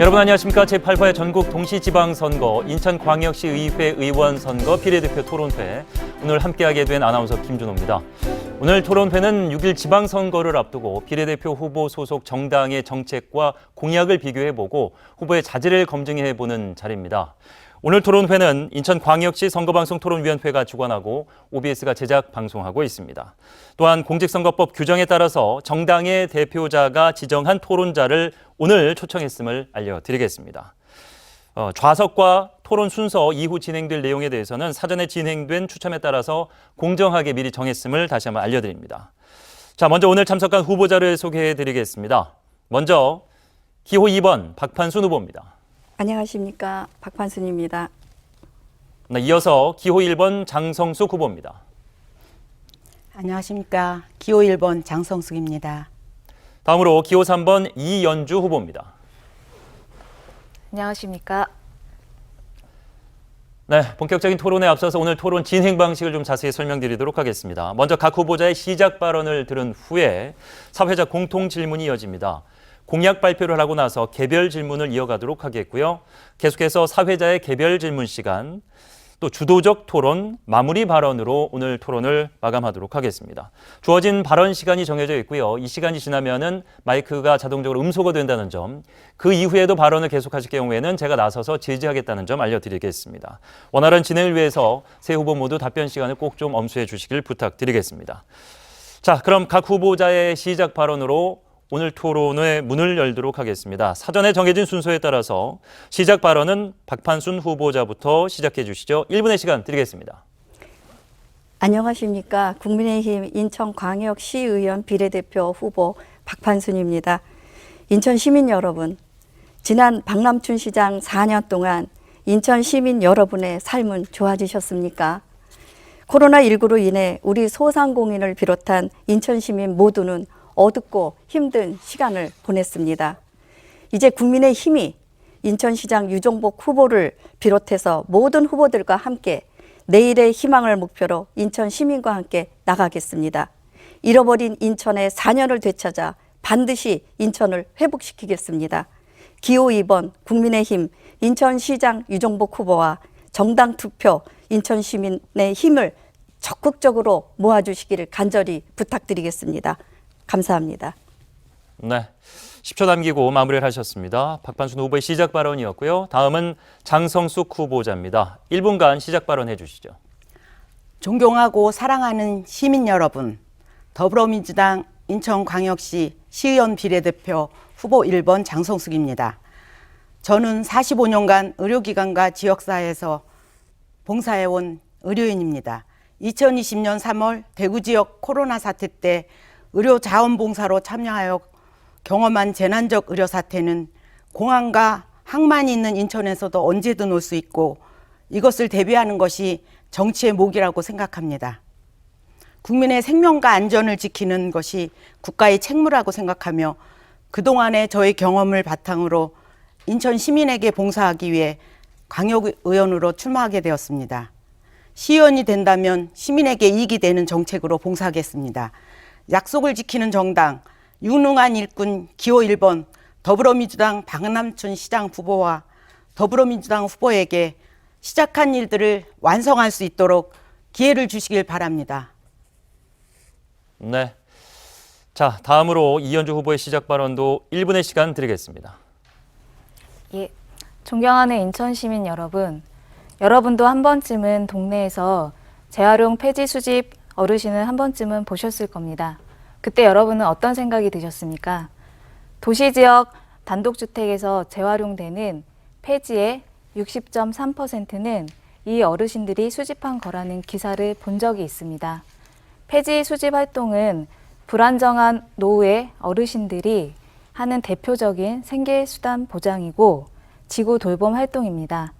여러분 안녕하십니까. 제8회 전국 동시지방선거 인천광역시 의회 의원 선거 비례대표 토론회, 오늘 함께하게 된 아나운서 김준호입니다. 오늘 토론회는 6일 지방선거를 앞두고 비례대표 후보 소속 정당의 정책과 공약을 비교해보고 후보의 자질을 검증해보는 자리입니다. 오늘 토론회는 인천광역시 선거방송토론위원회가 주관하고 OBS가 제작 방송하고 있습니다. 또한 공직선거법 규정에 따라서 정당의 대표자가 지정한 토론자를 오늘 초청했음을 알려드리겠습니다. 좌석과 토론 순서 이후 진행될 내용에 대해서는 사전에 진행된 추첨에 따라서 공정하게 미리 정했음을 다시 한번 알려드립니다. 자, 먼저 오늘 참석한 후보자를 소개해드리겠습니다. 먼저 기호 2번 박판순 후보입니다. 안녕하십니까. 박판순입니다. 네, 이어서 기호 1번 장성숙 후보입니다. 안녕하십니까. 기호 1번 장성숙입니다. 다음으로 기호 3번 이연주 후보입니다. 안녕하십니까. 네, 본격적인 토론에 앞서서 오늘 토론 진행 방식을 좀 자세히 설명드리도록 하겠습니다. 먼저 각 후보자의 시작 발언을 들은 후에 사회자 공통 질문이 이어집니다. 공약 발표를 하고 나서 개별 질문을 이어가도록 하겠고요. 계속해서 사회자의 개별 질문 시간, 또 주도적 토론, 마무리 발언으로 오늘 토론을 마감하도록 하겠습니다. 주어진 발언 시간이 정해져 있고요. 이 시간이 지나면은 마이크가 자동적으로 음소거 된다는 점, 그 이후에도 발언을 계속하실 경우에는 제가 나서서 제지하겠다는 점 알려드리겠습니다. 원활한 진행을 위해서 세 후보 모두 답변 시간을 꼭 좀 엄수해 주시길 부탁드리겠습니다. 자, 그럼 각 후보자의 시작 발언으로 오늘 토론의 문을 열도록 하겠습니다. 사전에 정해진 순서에 따라서 시작 발언은 박판순 후보자부터 시작해 주시죠. 1분의 시간 드리겠습니다. 안녕하십니까. 국민의힘 인천광역시의원 비례대표 후보 박판순입니다. 인천 시민 여러분, 지난 박남춘 시장 4년 동안 인천 시민 여러분의 삶은 좋아지셨습니까? 코로나19로 인해 우리 소상공인을 비롯한 인천 시민 모두는 어둡고 힘든 시간을 보냈습니다. 이제 국민의힘이 인천시장 유종복 후보를 비롯해서 모든 후보들과 함께 내일의 희망을 목표로 인천 시민과 함께 나가겠습니다. 잃어버린 인천의 4년을 되찾아 반드시 인천을 회복시키겠습니다. 기호 2번 국민의힘 인천시장 유종복 후보와 정당 투표 인천 시민의 힘을 적극적으로 모아주시기를 간절히 부탁드리겠습니다. 감사합니다. 네, 10초 남기고 마무리를 하셨습니다. 박판순 후보의 시작 발언이었고요. 다음은 장성숙 후보자입니다. 1분간 시작 발언해 주시죠. 존경하고 사랑하는 시민 여러분, 더불어민주당 인천광역시 시의원 비례대표 후보 1번 장성숙입니다. 저는 45년간 의료기관과 지역사회에서 봉사해온 의료인입니다. 2020년 3월 대구 지역 코로나 사태 때 의료 자원봉사로 참여하여 경험한 재난적 의료 사태는 공항과 항만이 있는 인천에서도 언제든 올 수 있고 이것을 대비하는 것이 정치의 목이라고 생각합니다. 국민의 생명과 안전을 지키는 것이 국가의 책무라고 생각하며 그동안의 저의 경험을 바탕으로 인천 시민에게 봉사하기 위해 광역의원으로 출마하게 되었습니다. 시의원이 된다면 시민에게 이익이 되는 정책으로 봉사하겠습니다. 약속을 지키는 정당, 유능한 일꾼 기호 1번 더불어민주당 박남춘 시장 후보와 더불어민주당 후보에게 시작한 일들을 완성할 수 있도록 기회를 주시길 바랍니다. 네, 자, 다음으로 이연주 후보의 시작 발언도 1분의 시간 드리겠습니다. 예, 존경하는 인천 시민 여러분, 여러분도 한 번쯤은 동네에서 재활용 폐지 수집 어르신을 한 번쯤은 보셨을 겁니다. 그때 여러분은 어떤 생각이 드셨습니까? 도시지역 단독주택에서 재활용되는 폐지의 60.3%는 이 어르신들이 수집한 거라는 기사를 본 적이 있습니다. 폐지 수집 활동은 불안정한 노후의 어르신들이 하는 대표적인 생계수단 보장이고 지구 돌봄 활동입니다.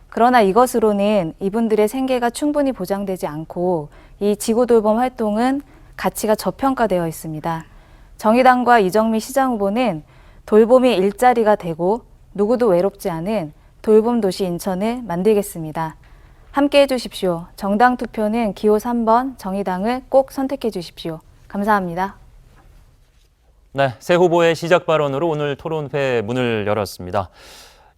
그러나 이것으로는 이분들의 생계가 충분히 보장되지 않고 이 지구 돌봄 활동은 가치가 저평가되어 있습니다. 정의당과 이정미 시장 후보는 돌봄이 일자리가 되고 누구도 외롭지 않은 돌봄 도시 인천을 만들겠습니다. 함께해 주십시오. 정당 투표는 기호 3번 정의당을 꼭 선택해 주십시오. 감사합니다. 네, 새 후보의 시작 발언으로 오늘 토론회 문을 열었습니다.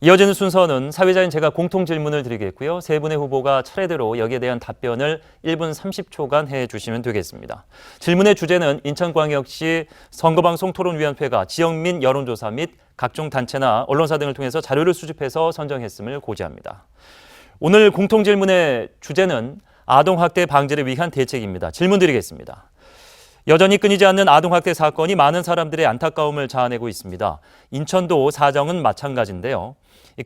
이어지는 순서는 사회자인 제가 공통 질문을 드리겠고요. 세 분의 후보가 차례대로 여기에 대한 답변을 1분 30초간 해주시면 되겠습니다. 질문의 주제는 인천광역시 선거방송 토론위원회가 지역민 여론조사 및 각종 단체나 언론사 등을 통해서 자료를 수집해서 선정했음을 고지합니다. 오늘 공통 질문의 주제는 아동학대 방지를 위한 대책입니다. 질문 드리겠습니다. 여전히 끊이지 않는 아동학대 사건이 많은 사람들의 안타까움을 자아내고 있습니다. 인천도 사정은 마찬가지인데요.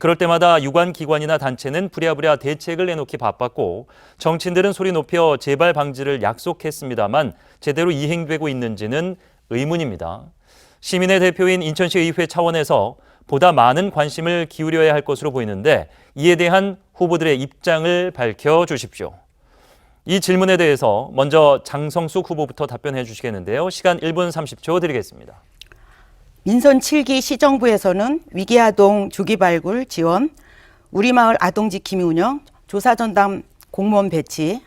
그럴 때마다 유관기관이나 단체는 부랴부랴 대책을 내놓기 바빴고 정치인들은 소리 높여 재발 방지를 약속했습니다만 제대로 이행되고 있는지는 의문입니다. 시민의 대표인 인천시 의회 차원에서 보다 많은 관심을 기울여야 할 것으로 보이는데 이에 대한 후보들의 입장을 밝혀주십시오. 이 질문에 대해서 먼저 장성숙 후보부터 답변해 주시겠는데요. 시간 1분 30초 드리겠습니다. 민선 7기 시정부에서는 위기아동 조기 발굴 지원, 우리마을 아동지킴이 운영, 조사전담 공무원 배치,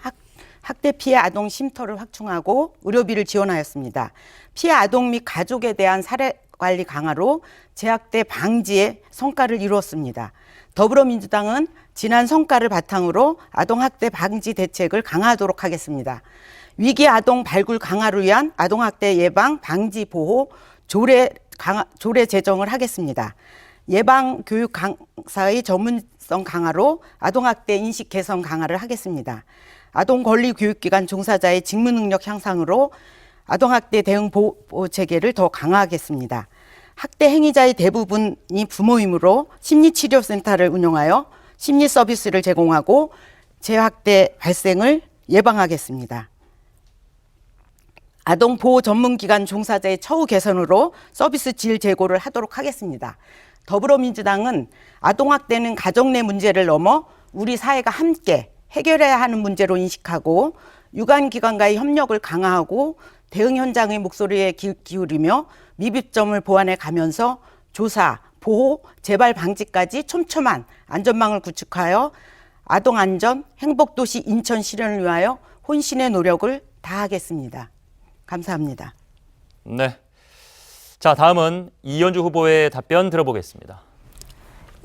학대 피해 아동 쉼터를 확충하고 의료비를 지원하였습니다. 피해 아동 및 가족에 대한 사례 관리 강화로 재학대 방지에 성과를 이루었습니다. 더불어민주당은 지난 성과를 바탕으로 아동학대 방지 대책을 강화하도록 하겠습니다. 위기 아동 발굴 강화를 위한 아동학대 예방, 방지, 보호, 조례 제정을 하겠습니다. 예방 교육 강사의 전문성 강화로 아동학대 인식 개선 강화를 하겠습니다. 아동 권리 교육기관 종사자의 직무 능력 향상으로 아동학대 대응 보호 체계를 더 강화하겠습니다. 학대 행위자의 대부분이 부모이므로 심리치료센터를 운영하여 심리 서비스를 제공하고 재학대 발생을 예방하겠습니다. 아동보호 전문기관 종사자의 처우 개선으로 서비스 질 제고를 하도록 하겠습니다. 더불어민주당은 아동학대는 가정 내 문제를 넘어 우리 사회가 함께 해결해야 하는 문제로 인식하고 유관기관과의 협력을 강화하고 대응 현장의 목소리에 기울이며 미비점을 보완해 가면서 조사, 보호, 재발 방지까지 촘촘한 안전망을 구축하여 아동안전, 행복도시 인천 실현을 위하여 혼신의 노력을 다하겠습니다. 감사합니다. 네. 자, 다음은 이현주 후보의 답변 들어보겠습니다.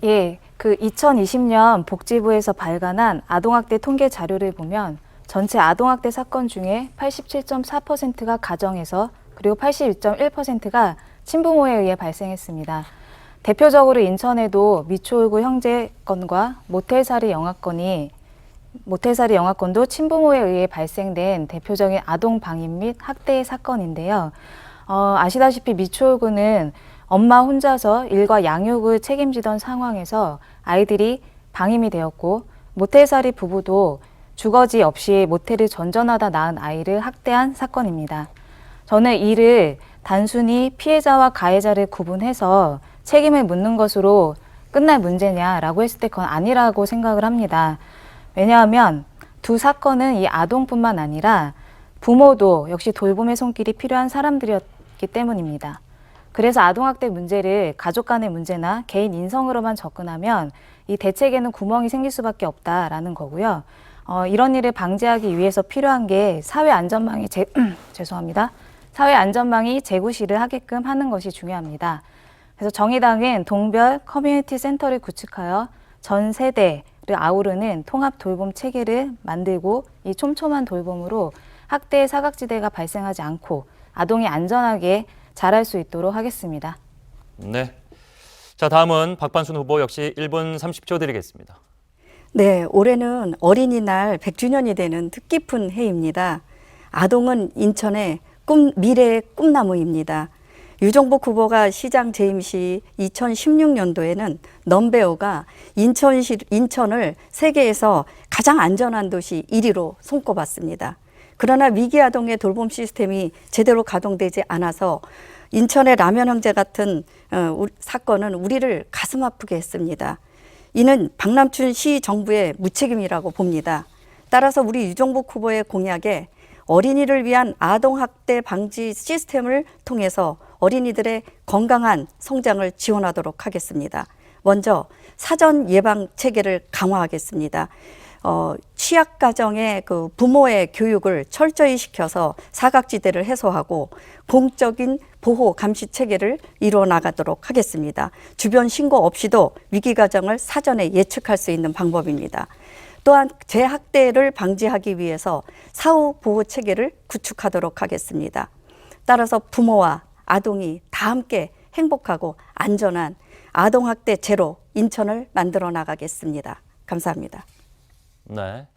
예, 2020년 복지부에서 발간한 아동학대 통계 자료를 보면 전체 아동학대 사건 중에 87.4%가 가정에서 그리고 82.1%가 친부모에 의해 발생했습니다. 대표적으로 인천에도 미추홀구 형제 건과 모텔살이 영화건도 친부모에 의해 발생된 대표적인 아동 방임 및 학대 사건인데요. 아시다시피 미추홀구는 엄마 혼자서 일과 양육을 책임지던 상황에서 아이들이 방임이 되었고 모텔살이 부부도 주거지 없이 모텔을 전전하다 낳은 아이를 학대한 사건입니다. 저는 이를 단순히 피해자와 가해자를 구분해서 책임을 묻는 것으로 끝날 문제냐라고 했을 때 그건 아니라고 생각을 합니다. 왜냐하면 두 사건은 이 아동뿐만 아니라 부모도 역시 돌봄의 손길이 필요한 사람들이었기 때문입니다. 그래서 아동학대 문제를 가족 간의 문제나 개인 인성으로만 접근하면 이 대책에는 구멍이 생길 수밖에 없다라는 거고요. 이런 일을 방지하기 위해서 필요한 게 사회안전망이 사회안전망이 재구시를 하게끔 하는 것이 중요합니다. 그래서 정의당은 동별 커뮤니티 센터를 구축하여 전 세대를 아우르는 통합 돌봄 체계를 만들고 이 촘촘한 돌봄으로 학대의 사각지대가 발생하지 않고 아동이 안전하게 자랄 수 있도록 하겠습니다. 네. 자, 다음은 박반순 후보 역시 1분 30초 드리겠습니다. 네, 올해는 어린이날 100주년이 되는 뜻깊은 해입니다. 아동은 인천의 미래의 꿈나무입니다. 유정복 후보가 시장 재임 시 2016년도에는 넘베어가 인천을 세계에서 가장 안전한 도시 1위로 손꼽았습니다. 그러나 위기 아동의 돌봄 시스템이 제대로 가동되지 않아서 인천의 라면 형제 같은 사건은 우리를 가슴 아프게 했습니다. 이는 박남춘 시 정부의 무책임이라고 봅니다. 따라서 우리 유정복 후보의 공약에 어린이를 위한 아동학대 방지 시스템을 통해서 어린이들의 건강한 성장을 지원하도록 하겠습니다. 먼저 사전 예방 체계를 강화하겠습니다. 취약 가정의 그 부모의 교육을 철저히 시켜서 사각지대를 해소하고 공적인 보호 감시 체계를 이루어 나가도록 하겠습니다. 주변 신고 없이도 위기 가정을 사전에 예측할 수 있는 방법입니다. 또한 재학대를 방지하기 위해서 사후 보호 체계를 구축하도록 하겠습니다. 따라서 부모와 아동이 다 함께 행복하고 안전한 아동학대 제로 인천을 만들어 나가겠습니다. 감사합니다. 네.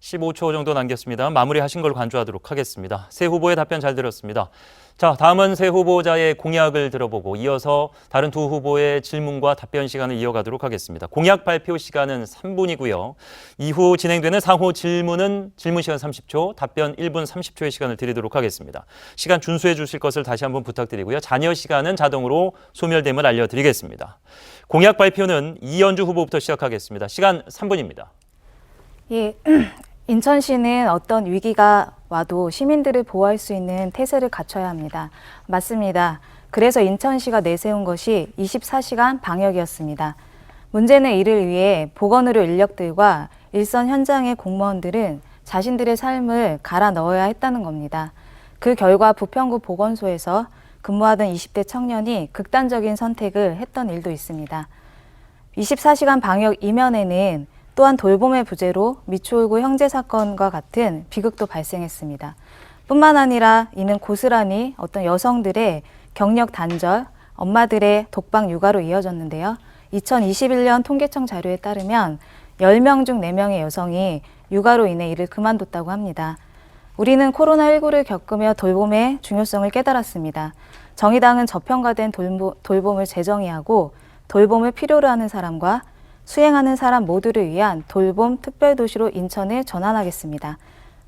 15초 정도 남겼습니다. 마무리하신 걸 간주하도록 하겠습니다. 세 후보의 답변 잘 들었습니다. 자, 다음은 세 후보자의 공약을 들어보고 이어서 다른 두 후보의 질문과 답변 시간을 이어가도록 하겠습니다. 공약 발표 시간은 3분이고요. 이후 진행되는 상호 질문은 질문 시간 30초, 답변 1분 30초의 시간을 드리도록 하겠습니다. 시간 준수해 주실 것을 다시 한번 부탁드리고요. 잔여 시간은 자동으로 소멸됨을 알려드리겠습니다. 공약 발표는 이현주 후보부터 시작하겠습니다. 시간 3분입니다. 예, 인천시는 어떤 위기가 와도 시민들을 보호할 수 있는 태세를 갖춰야 합니다. 맞습니다. 그래서 인천시가 내세운 것이 24시간 방역이었습니다. 문제는 이를 위해 보건의료 인력들과 일선 현장의 공무원들은 자신들의 삶을 갈아 넣어야 했다는 겁니다. 그 결과 부평구 보건소에서 근무하던 20대 청년이 극단적인 선택을 했던 일도 있습니다. 24시간 방역 이면에는 또한 돌봄의 부재로 미추홀구 형제 사건과 같은 비극도 발생했습니다. 뿐만 아니라 이는 고스란히 어떤 여성들의 경력 단절, 엄마들의 독방 육아로 이어졌는데요. 2021년 통계청 자료에 따르면 10명 중 4명의 여성이 육아로 인해 일을 그만뒀다고 합니다. 우리는 코로나19를 겪으며 돌봄의 중요성을 깨달았습니다. 정의당은 저평가된 돌봄을 재정의하고 돌봄을 필요로 하는 사람과 수행하는 사람 모두를 위한 돌봄 특별도시로 인천을 전환하겠습니다.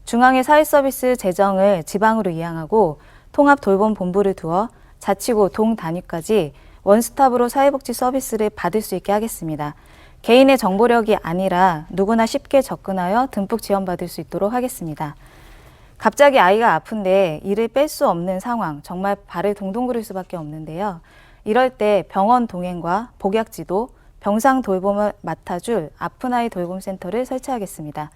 중앙의 사회서비스 재정을 지방으로 이양하고 통합 돌봄본부를 두어 자치구 동 단위까지 원스톱으로 사회복지 서비스를 받을 수 있게 하겠습니다. 개인의 정보력이 아니라 누구나 쉽게 접근하여 듬뿍 지원받을 수 있도록 하겠습니다. 갑자기 아이가 아픈데 이를 뺄 수 없는 상황, 정말 발을 동동 구를 수밖에 없는데요. 이럴 때 병원 동행과 복약지도, 병상 돌봄을 맡아줄 아픈 아이 돌봄센터를 설치하겠습니다.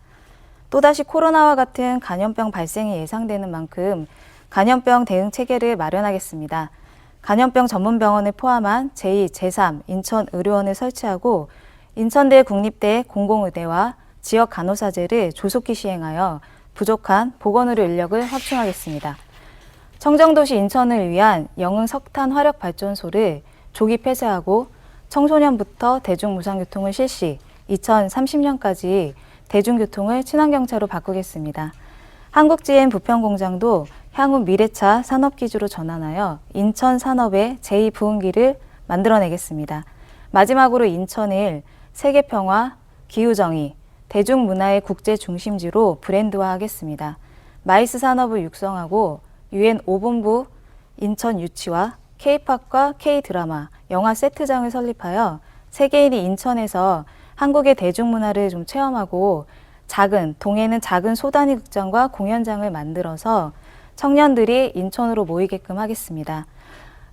또다시 코로나와 같은 간염병 발생이 예상되는 만큼 간염병 대응 체계를 마련하겠습니다. 간염병 전문병원을 포함한 제2, 제3 인천의료원을 설치하고 인천대 국립대 공공의대와 지역 간호사제를 조속히 시행하여 부족한 보건의료 인력을 확충하겠습니다. 청정도시 인천을 위한 영흥 석탄 화력 발전소를 조기 폐쇄하고 청소년부터 대중무상교통을 실시, 2030년까지 대중교통을 친환경차로 바꾸겠습니다. 한국GM 부평공장도 향후 미래차 산업기지로 전환하여 인천 산업의 제2부흥기를 만들어내겠습니다. 마지막으로 인천을 세계평화, 기후정의, 대중문화의 국제중심지로 브랜드화하겠습니다. 마이스 산업을 육성하고 UN 5본부 인천 유치와 K-팝과 K-드라마, 영화 세트장을 설립하여 세계인이 인천에서 한국의 대중문화를 좀 체험하고 동해는 작은 소단위 극장과 공연장을 만들어서 청년들이 인천으로 모이게끔 하겠습니다.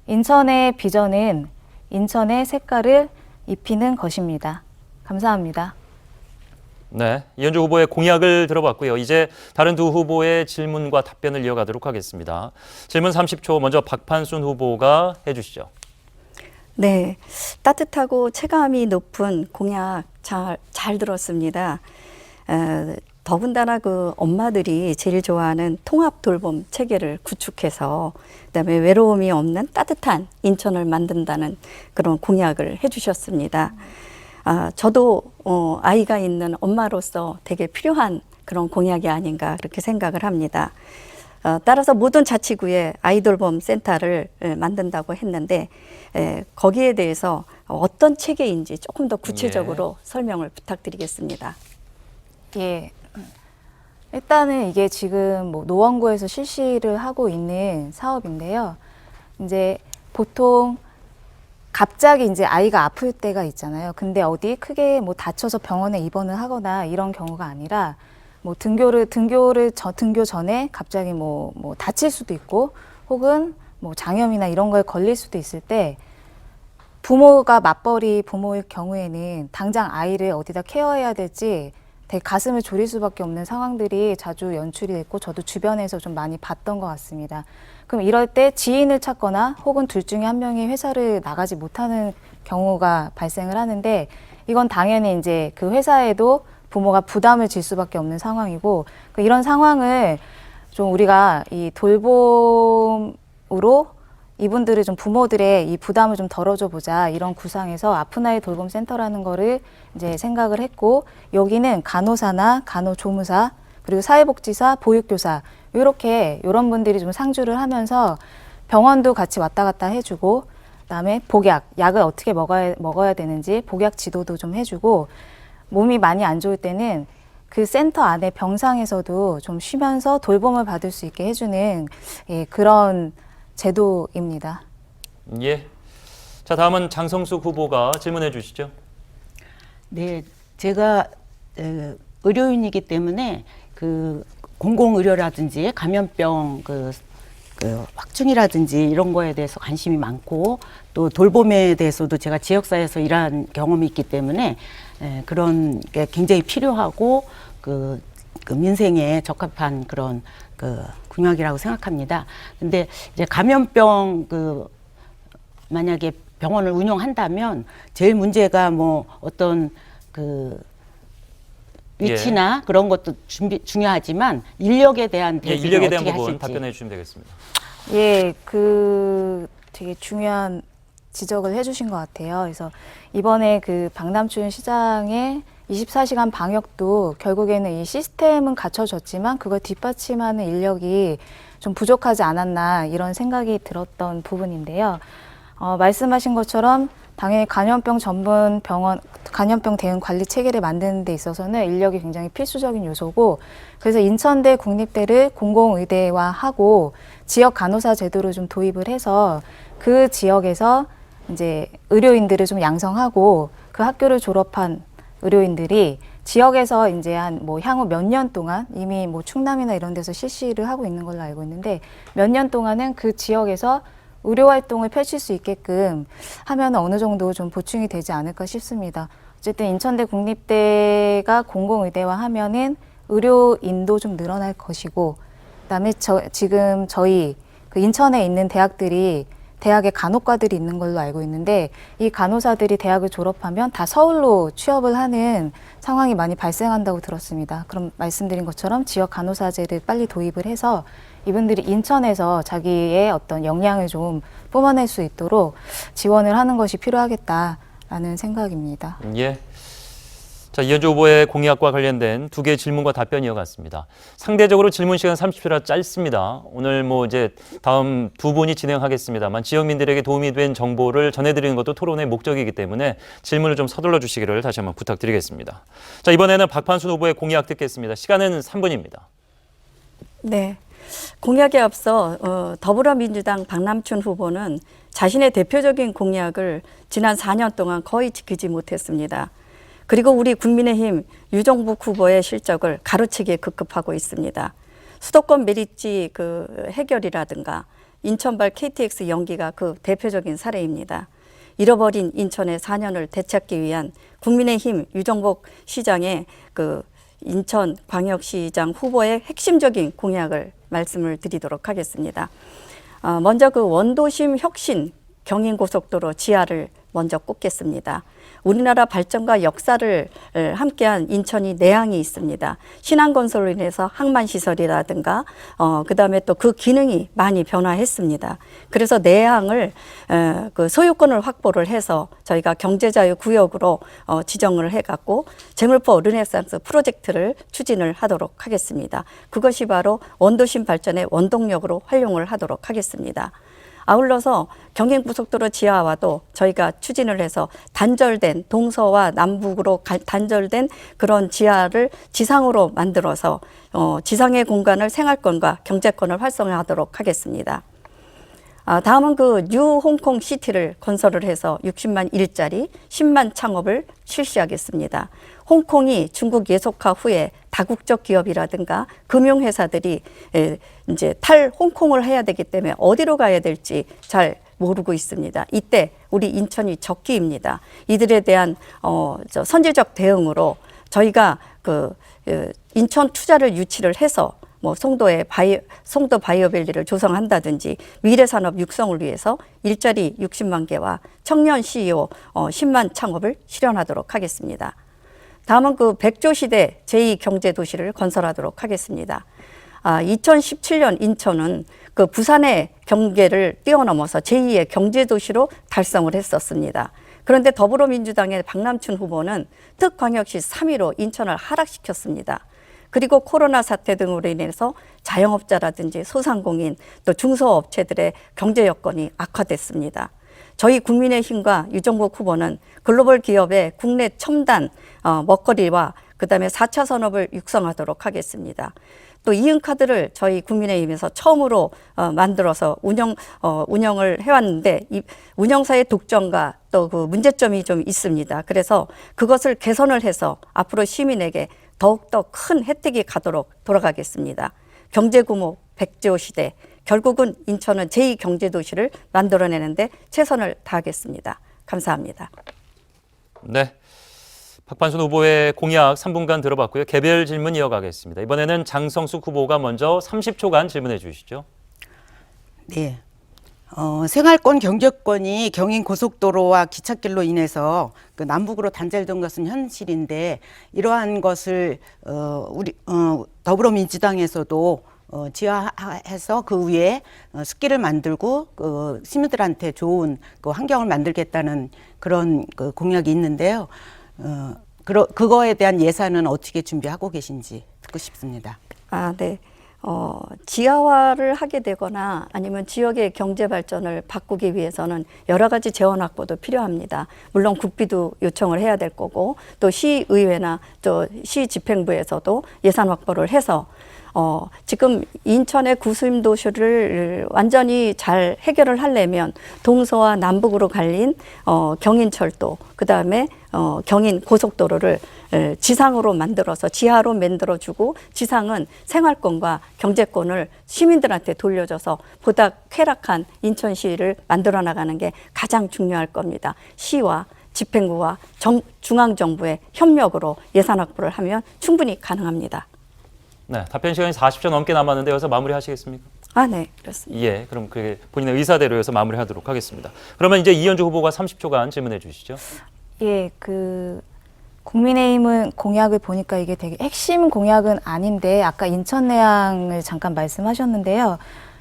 인천의 비전은 인천의 색깔을 입히는 것입니다. 감사합니다. 네, 이현주 후보의 공약을 들어봤고요. 이제 다른 두 후보의 질문과 답변을 이어가도록 하겠습니다. 질문 30초 먼저 박판순 후보가 해주시죠. 네, 따뜻하고 체감이 높은 공약 잘 들었습니다. 더군다나 그 엄마들이 제일 좋아하는 통합 돌봄 체계를 구축해서 그다음에 외로움이 없는 따뜻한 인천을 만든다는 그런 공약을 해주셨습니다. 저도 아이가 있는 엄마로서 되게 필요한 그런 공약이 아닌가 그렇게 생각을 합니다. 따라서 모든 자치구에 아이돌봄 센터를 만든다고 했는데 거기에 대해서 어떤 체계인지 조금 더 구체적으로 설명을 부탁드리겠습니다. 예. 일단은 이게 지금 노원구에서 실시를 하고 있는 사업인데요. 이제 보통 갑자기 이제 아이가 아플 때가 있잖아요. 근데 어디 크게 다쳐서 병원에 입원을 하거나 이런 경우가 아니라 등교 전에 갑자기 다칠 수도 있고 혹은 장염이나 이런 거에 걸릴 수도 있을 때 부모가 맞벌이 부모일 경우에는 당장 아이를 어디다 케어해야 될지 되게 가슴을 졸일 수밖에 없는 상황들이 자주 연출이 됐고 저도 주변에서 좀 많이 봤던 것 같습니다. 그럼 이럴 때 지인을 찾거나 혹은 둘 중에 한 명이 회사를 나가지 못하는 경우가 발생을 하는데 이건 당연히 이제 그 회사에도 부모가 부담을 질 수밖에 없는 상황이고 이런 상황을 좀 우리가 이 돌봄으로 이분들을 좀 부모들의 이 부담을 좀 덜어줘 보자 이런 구상에서 아픈 아이 돌봄 센터라는 거를 이제 생각을 했고 여기는 간호사나 간호조무사 그리고 사회복지사, 보육교사 이런 분들이 좀 상주를 하면서 병원도 같이 왔다 갔다 해주고 그다음에 복약, 약을 어떻게 먹어야 되는지 복약 지도도 좀 해주고 몸이 많이 안 좋을 때는 그 센터 안에 병상에서도 좀 쉬면서 돌봄을 받을 수 있게 해주는 그런 제도입니다. 예. 자, 다음은 장성숙 후보가 질문해 주시죠. 네, 제가 의료인이기 때문에 그 공공의료라든지 감염병 그 확충이라든지 이런 거에 대해서 관심이 많고 또 돌봄에 대해서도 제가 지역사회에서 일한 경험이 있기 때문에 그런 게 굉장히 필요하고 그 민생에 적합한 그런 그 공약이라고 생각합니다. 근데 이제 감염병 만약에 병원을 운영한다면 제일 문제가 뭐 어떤 그 위치나 그런 것도 중요하지만 인력에 대한 대비를 인력에 대한 어떻게 부분 하실지. 답변해 주시면 되겠습니다. 예, 되게 중요한 지적을 해주신 것 같아요. 그래서 이번에 그 박남춘 시장의 24시간 방역도 결국에는 이 시스템은 갖춰졌지만 그걸 뒷받침하는 인력이 좀 부족하지 않았나 이런 생각이 들었던 부분인데요. 말씀하신 것처럼 당연히 감염병 전문 병원, 감염병 대응 관리 체계를 만드는 데 있어서는 인력이 굉장히 필수적인 요소고 그래서 인천대 국립대를 공공의대화하고 지역 간호사 제도를 좀 도입을 해서 그 지역에서 이제 의료인들을 좀 양성하고 그 학교를 졸업한 의료인들이 지역에서 이제 향후 몇 년 동안 이미 뭐 충남이나 이런 데서 실시를 하고 있는 걸로 알고 있는데 몇 년 동안은 그 지역에서 의료 활동을 펼칠 수 있게끔 하면 어느 정도 좀 보충이 되지 않을까 싶습니다. 어쨌든 인천대 국립대가 공공의대화 하면은 의료인도 좀 늘어날 것이고 그다음에 지금 저희 그 인천에 있는 대학들이 대학에 간호과들이 있는 걸로 알고 있는데 이 간호사들이 대학을 졸업하면 다 서울로 취업을 하는 상황이 많이 발생한다고 들었습니다. 그럼 말씀드린 것처럼 지역 간호사제를 빨리 도입을 해서 이분들이 인천에서 자기의 어떤 역량을 좀 뿜어낼 수 있도록 지원을 하는 것이 필요하겠다라는 생각입니다. 예. 자, 이현주 후보의 공약과 관련된 두 개의 질문과 답변 이어갔습니다. 상대적으로 질문 시간 30초라 짧습니다. 오늘 이제 다음 두 분이 진행하겠습니다만 지역민들에게 도움이 된 정보를 전해드리는 것도 토론의 목적이기 때문에 질문을 좀 서둘러 주시기를 다시 한번 부탁드리겠습니다. 자, 이번에는 박판순 후보의 공약 듣겠습니다. 시간은 3분입니다. 네. 공약에 앞서 더불어민주당 박남춘 후보는 자신의 대표적인 공약을 지난 4년 동안 거의 지키지 못했습니다. 그리고 우리 국민의힘 유정복 후보의 실적을 가로채기에 급급하고 있습니다. 수도권 메리지 해결이라든가 인천발 KTX 연기가 그 대표적인 사례입니다. 잃어버린 인천의 4년을 되찾기 위한 국민의힘 유정복 시장의 인천광역시장 후보의 핵심적인 공약을 말씀을 드리도록 하겠습니다. 먼저 원도심 혁신 경인고속도로 지하를 먼저 꼽겠습니다. 우리나라 발전과 역사를 함께한 인천이 내항이 있습니다. 신안건설로 인해서 항만시설이라든가 그다음에 또 그 기능이 많이 변화했습니다. 그래서 내항을 소유권을 확보를 해서 저희가 경제자유구역으로 지정을 해갖고 재물포 르네상스 프로젝트를 추진을 하도록 하겠습니다. 그것이 바로 원도심 발전의 원동력으로 활용을 하도록 하겠습니다. 아울러서 경인고속도로 지하와도 저희가 추진을 해서 단절된 동서와 남북으로 단절된 그런 지하를 지상으로 만들어서 지상의 공간을 생활권과 경제권을 활성화하도록 하겠습니다. 다음은 뉴 홍콩 시티를 건설을 해서 60만 일자리, 10만 창업을 실시하겠습니다. 홍콩이 중국 예속화 후에 다국적 기업이라든가 금융회사들이 이제 탈홍콩을 해야 되기 때문에 어디로 가야 될지 잘 모르고 있습니다. 이때 우리 인천이 적기입니다. 이들에 대한 선제적 대응으로 저희가 인천 투자를 유치를 해서 뭐 송도 바이오밸리를 조성한다든지 미래산업 육성을 위해서 일자리 60만 개와 청년 CEO 10만 창업을 실현하도록 하겠습니다. 다음은 그 백조 시대 제2경제도시를 건설하도록 하겠습니다. 2017년 인천은 그 부산의 경계를 뛰어넘어서 제2의 경제도시로 달성을 했었습니다. 그런데 더불어민주당의 박남춘 후보는 특광역시 3위로 인천을 하락시켰습니다. 그리고 코로나 사태 등으로 인해서 자영업자라든지 소상공인 또 중소업체들의 경제 여건이 악화됐습니다. 저희 국민의힘과 유정복 후보는 글로벌 기업의 국내 첨단 먹거리와 그다음에 4차 산업을 육성하도록 하겠습니다. 또 이응카드를 저희 국민의힘에서 처음으로 만들어서 운영을 해왔는데 이 운영사의 독점과 또 그 문제점이 좀 있습니다. 그래서 그것을 개선을 해서 앞으로 시민에게 더욱더 큰 혜택이 가도록 돌아가겠습니다. 경제구모 백조 시대, 결국은 인천은 제2경제도시를 만들어내는데 최선을 다하겠습니다. 감사합니다. 네. 박판순 후보의 공약 3분간 들어봤고요. 개별 질문 이어가겠습니다. 이번에는 장성숙 후보가 먼저 30초간 질문해 주시죠. 네. 생활권 경제권이 경인 고속도로와 기찻길로 인해서 그 남북으로 단절된 것은 현실인데 이러한 것을 우리 더불어민주당에서도 지화해서 그 위에 숲길을 만들고 시민들한테 좋은 그 환경을 만들겠다는 그런 그 공약이 있는데요. 그거에 대한 예산은 어떻게 준비하고 계신지 듣고 싶습니다. 네. 지하화를 하게 되거나 아니면 지역의 경제 발전을 바꾸기 위해서는 여러 가지 재원 확보도 필요합니다. 물론 국비도 요청을 해야 될 거고 또 시의회나 또 시집행부에서도 예산 확보를 해서 지금 인천의 구심도시를 완전히 잘 해결을 하려면 동서와 남북으로 갈린 경인철도, 그 다음에 경인 고속도로를 지상으로 만들어서 지하로 만들어주고 지상은 생활권과 경제권을 시민들한테 돌려줘서 보다 쾌락한 인천시를 만들어 나가는 게 가장 중요할 겁니다. 시와 집행부와 중앙정부의 협력으로 예산 확보를 하면 충분히 가능합니다. 네, 답변 시간이 40초 넘게 남았는데 여기서 마무리하시겠습니까? 네, 그렇습니다. 예, 그럼 그게 본인의 의사대로 해서 마무리하도록 하겠습니다. 그러면 이제 이현주 후보가 30초간 질문해 주시죠. 예, 국민의힘은 공약을 보니까 이게 되게 핵심 공약은 아닌데 아까 인천 내항을 잠깐 말씀하셨는데요.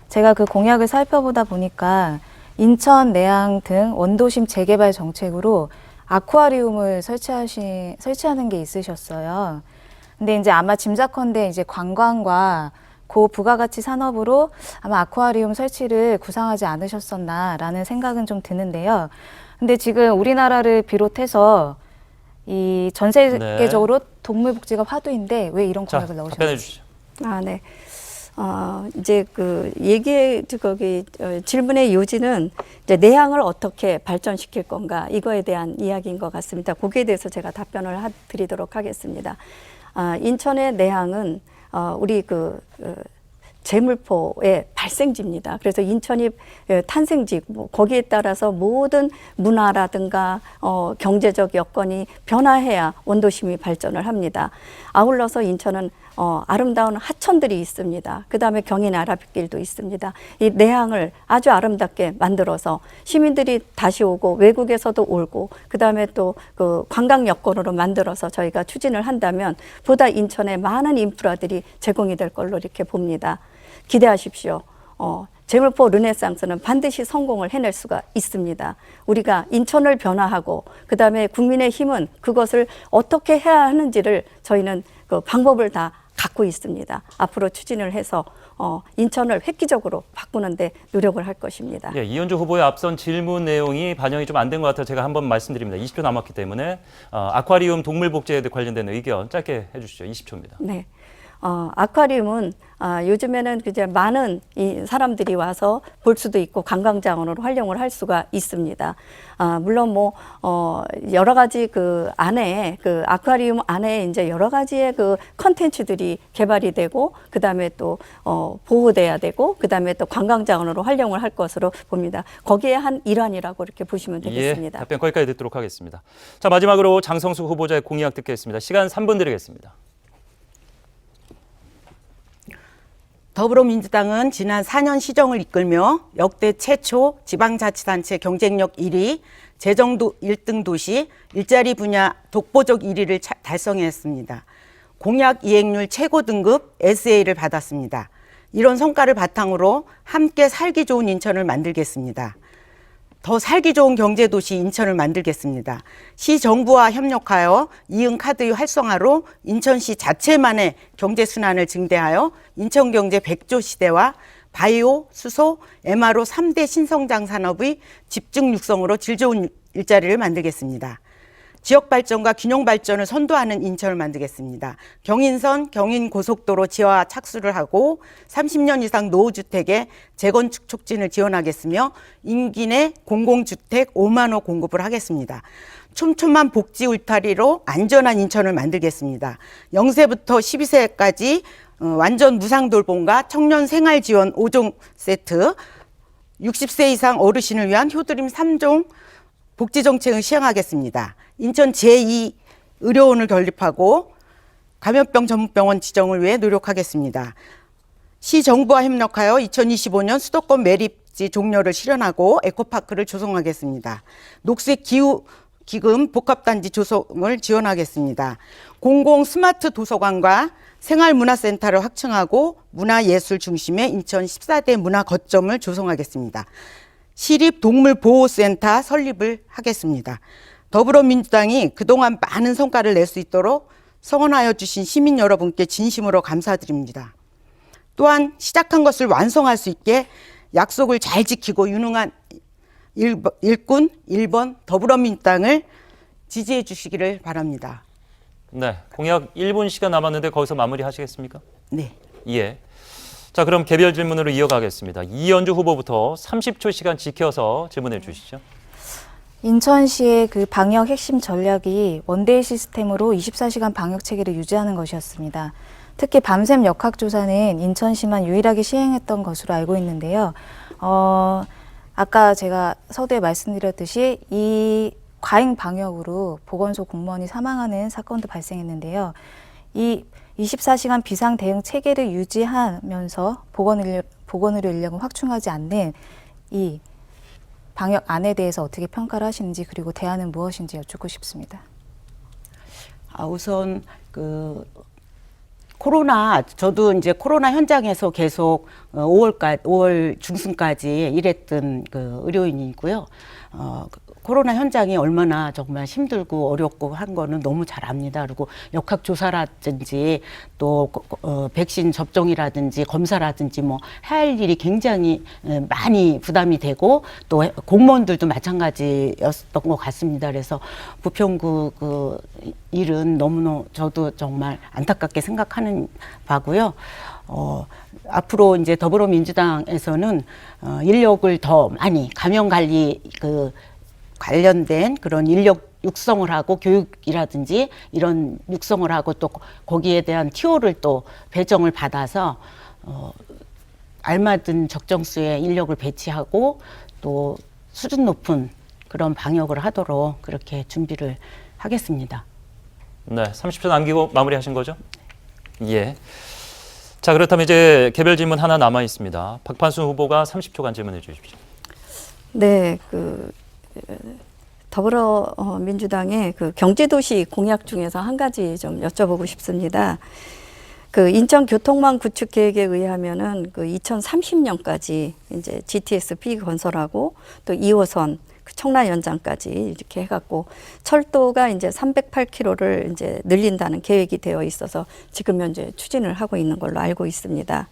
제가 그 공약을 살펴보다 보니까 인천 내항 등 원도심 재개발 정책으로 아쿠아리움을 설치하는 게 있으셨어요. 근데 이제 아마 짐작컨대 이제 관광과 고부가가치 산업으로 아마 아쿠아리움 설치를 구상하지 않으셨었나라는 생각은 좀 드는데요. 근데 지금 우리나라를 비롯해서 이 전 세계적으로 동물 복지가 화두인데 왜 이런 공약을 답변해 넣으셨나요? 주시죠. 네. 이제 질문의 요지는 이제 내항을 어떻게 발전시킬 건가 이거에 대한 이야기인 것 같습니다. 거기에 대해서 제가 답변을 드리도록 하겠습니다. 인천의 내항은 우리 제물포의 발생지입니다. 그래서 인천이 탄생지, 거기에 따라서 모든 문화라든가 경제적 여건이 변화해야 원도심이 발전을 합니다. 아울러서 인천은 아름다운 하천들이 있습니다. 그 다음에 경인 아라뱃길도 있습니다. 이 내항을 아주 아름답게 만들어서 시민들이 다시 오고 외국에서도 오고 그 다음에 또 그 관광 여건으로 만들어서 저희가 추진을 한다면 보다 인천에 많은 인프라들이 제공이 될 걸로 이렇게 봅니다. 기대하십시오. 제물포 르네상스는 반드시 성공을 해낼 수가 있습니다. 우리가 인천을 변화하고 그 다음에 국민의힘은 그것을 어떻게 해야 하는지를 저희는 그 방법을 다 갖고 있습니다. 앞으로 추진을 해서 인천을 획기적으로 바꾸는 데 노력을 할 것입니다. 예, 이현주 후보의 앞선 질문 내용이 반영이 좀 안 된 것 같아서 제가 한번 말씀드립니다. 20초 남았기 때문에 아쿠아리움 동물 복지에 관련된 의견 짧게 해주시죠. 20초입니다. 네. 아쿠아리움은 요즘에는 이제 많은 사람들이 와서 볼 수도 있고 관광자원으로 활용을 할 수가 있습니다. 물론 여러 가지 안에 아쿠아리움 안에 이제 여러 가지의 컨텐츠들이 개발이 되고 그다음에 또 보호돼야 되고 그다음에 또 관광자원으로 활용을 할 것으로 봅니다. 거기에 한 일환이라고 이렇게 보시면 되겠습니다. 예, 답변 거기까지 듣도록 하겠습니다. 자, 마지막으로 장성숙 후보자의 공약 듣겠습니다. 시간 3분 드리겠습니다. 더불어민주당은 지난 4년 시정을 이끌며 역대 최초 지방자치단체 경쟁력 1위, 재정도 1등 도시, 일자리 분야 독보적 1위를 달성했습니다. 공약 이행률 최고 등급 SA를 받았습니다. 이런 성과를 바탕으로 함께 살기 좋은 인천을 만들겠습니다. 더 살기 좋은 경제도시 인천을 만들겠습니다. 시정부와 협력하여 이응카드의 활성화로 인천시 자체만의 경제순환을 증대하여 인천경제 100조 시대와 바이오, 수소, MRO 3대 신성장 산업의 집중 육성으로 질 좋은 일자리를 만들겠습니다. 지역발전과 균형발전을 선도하는 인천을 만들겠습니다. 경인선, 경인고속도로 지하 착수를 하고 30년 이상 노후주택의 재건축 촉진을 지원하겠으며 임기 내 공공주택 5만 호 공급을 하겠습니다. 촘촘한 복지 울타리로 안전한 인천을 만들겠습니다. 0세부터 12세까지 완전 무상돌봄과 청년 생활지원 5종 세트, 60세 이상 어르신을 위한 효드림 3종 복지정책을 시행하겠습니다. 인천 제2 의료원을 건립하고 감염병 전문병원 지정을 위해 노력하겠습니다. 시정부와 협력하여 2025년 수도권 매립지 종료를 실현하고 에코파크를 조성하겠습니다. 녹색기후기금 복합단지 조성을 지원하겠습니다. 공공 스마트 도서관과 생활문화센터를 확충하고 문화예술 중심의 인천 14대 문화 거점을 조성하겠습니다. 시립동물보호센터 설립을 하겠습니다. 더불어민주당이 그동안 많은 성과를 낼 수 있도록 성원하여 주신 시민 여러분께 진심으로 감사드립니다. 또한 시작한 것을 완성할 수 있게 약속을 잘 지키고 유능한 일꾼 1번 더불어민주당을 지지해 주시기를 바랍니다. 네, 공약 1분 시간 남았는데 거기서 마무리하시겠습니까? 네. 예. 자, 그럼 개별 질문으로 이어가겠습니다. 이연주 후보부터 30초 시간 지켜서 질문해 주시죠. 인천시의 그 방역 핵심 전략이 원데이 시스템으로 24시간 방역 체계를 유지하는 것이었습니다. 특히 밤샘 역학조사는 인천시만 유일하게 시행했던 것으로 알고 있는데요. 아까 제가 서두에 말씀드렸듯이 이 과잉 방역으로 보건소 공무원이 사망하는 사건도 발생했는데요. 이 24시간 비상 대응 체계를 유지하면서 보건의료 인력을 확충하지 않는 이 방역 안에 대해서 어떻게 평가를 하시는지 그리고 대안은 무엇인지 여쭙고 싶습니다. 우선 저도 이제 코로나 현장에서 계속 5월 중순까지 일했던 의료인이고요. 코로나 현장이 얼마나 정말 힘들고 어렵고 한 거는 너무 잘 압니다. 그리고 역학조사라든지 또 백신 접종이라든지 검사라든지 뭐 할 일이 굉장히 많이 부담이 되고 또 공무원들도 마찬가지였던 것 같습니다. 그래서 부평구 일은 너무너무 저도 정말 안타깝게 생각하는 바고요. 앞으로 이제 더불어민주당에서는 인력을 더 많이 감염관리 관련된 그런 인력 육성을 하고 교육이라든지 이런 육성을 하고 또 거기에 대한 티오를 또 배정을 받아서 알맞은 적정수의 인력을 배치하고 또 수준 높은 그런 방역을 하도록 그렇게 준비를 하겠습니다. 네, 30초 남기고 마무리하신 거죠? 예. 자, 그렇다면 이제 개별 질문 하나 남아 있습니다. 박판순 후보가 30초간 질문해 주십시오. 네, 더불어민주당의 경제도시 공약 중에서 한 가지 좀 여쭤보고 싶습니다. 인천교통망 구축 계획에 의하면은 2030년까지 이제 GTX-B 건설하고 또 2호선 청라 연장까지 이렇게 해갖고 철도가 이제 308km를 이제 늘린다는 계획이 되어 있어서 지금 현재 추진을 하고 있는 걸로 알고 있습니다.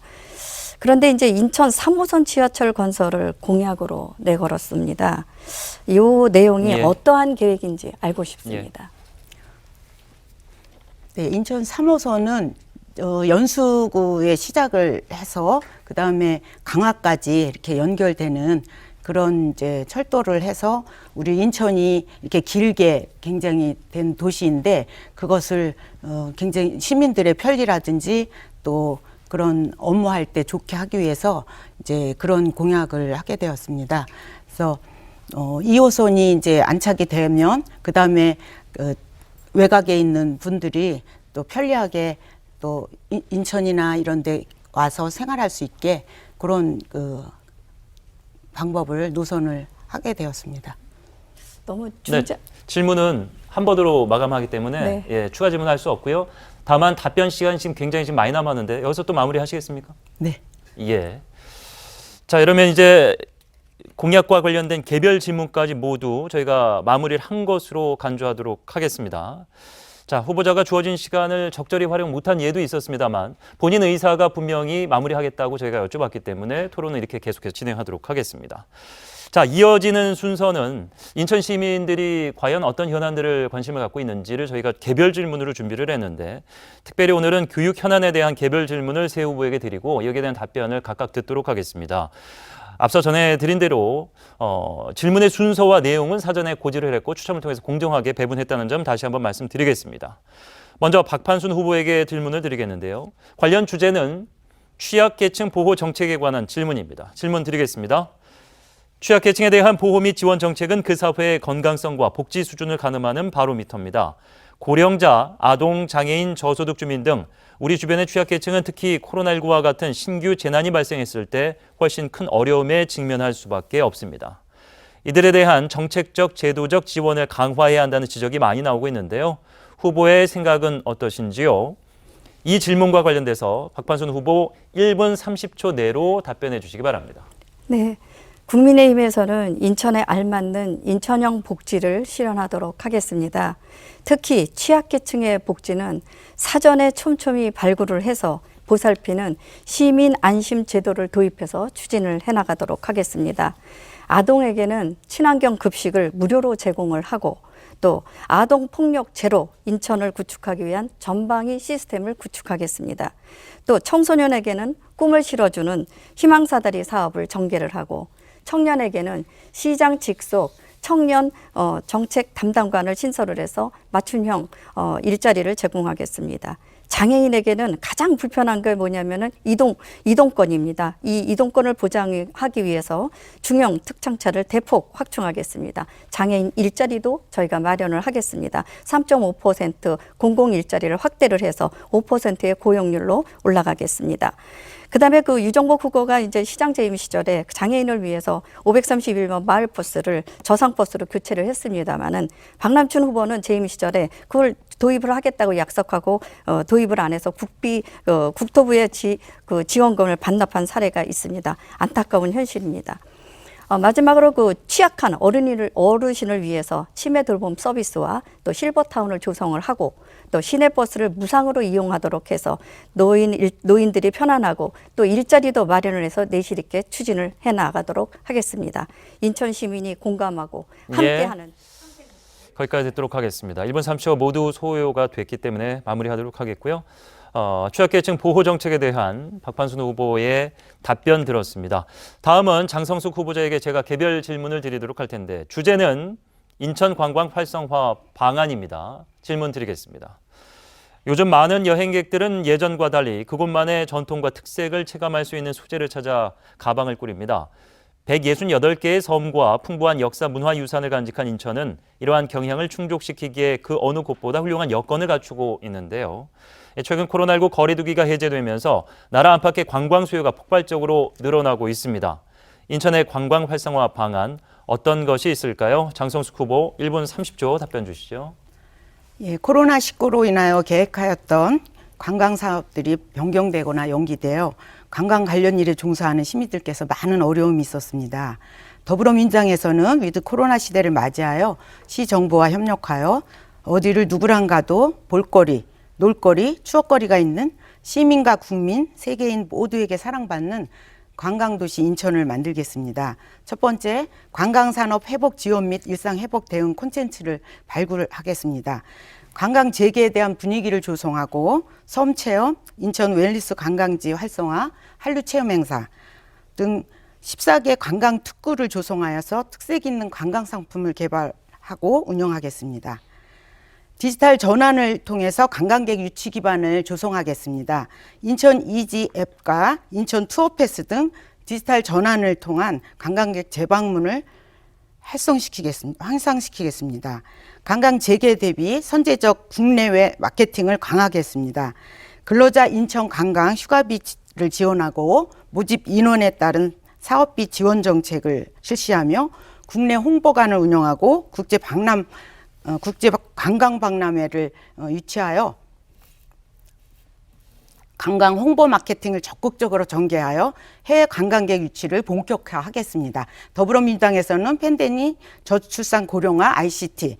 그런데 이제 인천 3호선 지하철 건설을 공약으로 내걸었습니다. 이 내용이 예. 어떠한 계획인지 알고 싶습니다. 네, 인천 3호선은 연수구에 시작을 해서 그 다음에 강화까지 이렇게 연결되는 그런 이제 철도를 해서 우리 인천이 이렇게 길게 굉장히 된 도시인데 그것을 굉장히 시민들의 편리라든지 또 그런 업무할 때 좋게 하기 위해서 이제 그런 공약을 하게 되었습니다. 그래서 2호선이 이제 안착이 되면 그 다음에 외곽에 있는 분들이 또 편리하게 또 인천이나 이런 데 와서 생활할 수 있게 그런 그 방법을 노선을 하게 되었습니다. 너무 네, 질문은 한 번으로 마감하기 때문에 네. 예, 추가 질문할 수 없고요. 다만 답변 시간이 지금 굉장히 지금 많이 남았는데 여기서 또 마무리하시겠습니까? 네. 예. 자, 이러면 이제 공약과 관련된 개별 질문까지 모두 저희가 마무리를 한 것으로 간주하도록 하겠습니다. 자, 후보자가 주어진 시간을 적절히 활용 못한 예도 있었습니다만 본인 의사가 분명히 마무리하겠다고 저희가 여쭤봤기 때문에 토론을 이렇게 계속해서 진행하도록 하겠습니다. 자, 이어지는 순서는 인천 시민들이 과연 어떤 현안들을 관심을 갖고 있는지를 저희가 개별 질문으로 준비를 했는데 특별히 오늘은 교육 현안에 대한 개별 질문을 세 후보에게 드리고 여기에 대한 답변을 각각 듣도록 하겠습니다. 앞서 전해드린 대로 질문의 순서와 내용은 사전에 고지를 했고 추첨을 통해서 공정하게 배분했다는 점 다시 한번 말씀드리겠습니다. 먼저 박판순 후보에게 질문을 드리겠는데요. 관련 주제는 취약계층 보호 정책에 관한 질문입니다. 질문 드리겠습니다. 취약계층에 대한 보호 및 지원 정책은 그 사회의 건강성과 복지 수준을 가늠하는 바로미터입니다. 고령자, 아동, 장애인, 저소득 주민 등 우리 주변의 취약계층은 특히 코로나19와 같은 신규 재난이 발생했을 때 훨씬 큰 어려움에 직면할 수밖에 없습니다. 이들에 대한 정책적, 제도적 지원을 강화해야 한다는 지적이 많이 나오고 있는데요. 후보의 생각은 어떠신지요? 이 질문과 관련돼서 박판순 후보 1분 30초 내로 답변해 주시기 바랍니다. 네. 국민의힘에서는 인천에 알맞는 인천형 복지를 실현하도록 하겠습니다. 특히 취약계층의 복지는 사전에 촘촘히 발굴을 해서 보살피는 시민 안심 제도를 도입해서 추진을 해나가도록 하겠습니다. 아동에게는 친환경 급식을 무료로 제공을 하고 또 아동 폭력 제로 인천을 구축하기 위한 전방위 시스템을 구축하겠습니다. 또 청소년에게는 꿈을 실어주는 희망사다리 사업을 전개를 하고 청년에게는 시장 직속 청년 정책 담당관을 신설을 해서 맞춤형 일자리를 제공하겠습니다. 장애인에게는 가장 불편한 게 뭐냐면은 이동권입니다. 이 이동권을 보장하기 위해서 중형 특장차를 대폭 확충하겠습니다. 장애인 일자리도 저희가 마련을 하겠습니다. 3.5% 공공 일자리를 확대를 해서 5%의 고용률로 올라가겠습니다. 그다음에 그 유정복 후보가 이제 시장 재임 시절에 장애인을 위해서 531번 마을버스를 저상버스로 교체를 했습니다마는 박남춘 후보는 재임 시절에 그걸 도입을 하겠다고 약속하고 도입을 안 해서 국토부의 지원금을 반납한 사례가 있습니다. 안타까운 현실입니다. 마지막으로 그 취약한 어르신을 위해서 치매 돌봄 서비스와 또 실버타운을 조성을 하고 또 시내버스를 무상으로 이용하도록 해서 노인들이 편안하고 또 일자리도 마련을 해서 내실 있게 추진을 해 나가도록 하겠습니다. 인천 시민이 공감하고 함께하는 거기까지 듣도록 하겠습니다. 1분 30초 모두 소요가 됐기 때문에 마무리하도록 하겠고요. 취약계층 보호 정책에 대한 박판순 후보의 답변 들었습니다. 다음은 장성숙 후보자에게 제가 개별 질문을 드리도록 할 텐데 주제는 인천 관광 활성화 방안입니다. 질문 드리겠습니다. 요즘 많은 여행객들은 예전과 달리 그곳만의 전통과 특색을 체감할 수 있는 소재를 찾아 가방을 꾸립니다. 168개의 섬과 풍부한 역사 문화유산을 간직한 인천은 이러한 경향을 충족시키기에 그 어느 곳보다 훌륭한 여건을 갖추고 있는데요. 최근 코로나19 거리두기가 해제되면서 나라 안팎의 관광 수요가 폭발적으로 늘어나고 있습니다. 인천의 관광 활성화 방안 어떤 것이 있을까요? 장성숙 후보 1분 30초 답변 주시죠. 예, 코로나19로 인하여 계획하였던 관광 사업들이 변경되거나 연기되어 관광 관련 일에 종사하는 시민들께서 많은 어려움이 있었습니다. 더불어민주당에서는 위드 코로나 시대를 맞이하여 시정부와 협력하여 어디를 누구랑 가도 볼거리, 놀거리, 추억거리가 있는 시민과 국민, 세계인 모두에게 사랑받는 관광도시 인천을 만들겠습니다. 첫 번째, 관광산업 회복 지원 및 일상 회복 대응 콘텐츠를 발굴하겠습니다. 관광 재개에 대한 분위기를 조성하고 섬 체험, 인천 웰니스 관광지 활성화, 한류 체험 행사 등 14개 관광 특구를 조성하여서 특색 있는 관광 상품을 개발하고 운영하겠습니다. 디지털 전환을 통해서 관광객 유치 기반을 조성하겠습니다. 인천 이지 앱과 인천 투어패스 등 디지털 전환을 통한 관광객 재방문을 향상시키겠습니다. 관광 재개 대비 선제적 국내외 마케팅을 강화하겠습니다. 근로자 인천 관광 휴가비를 지원하고 모집 인원에 따른 사업비 지원 정책을 실시하며 국내 홍보관을 운영하고 국제 관광 박람회를 유치하여 관광 홍보 마케팅을 적극적으로 전개하여 해외 관광객 유치를 본격화하겠습니다. 더불어민주당에서는 팬데믹, 저출산 고령화, ICT,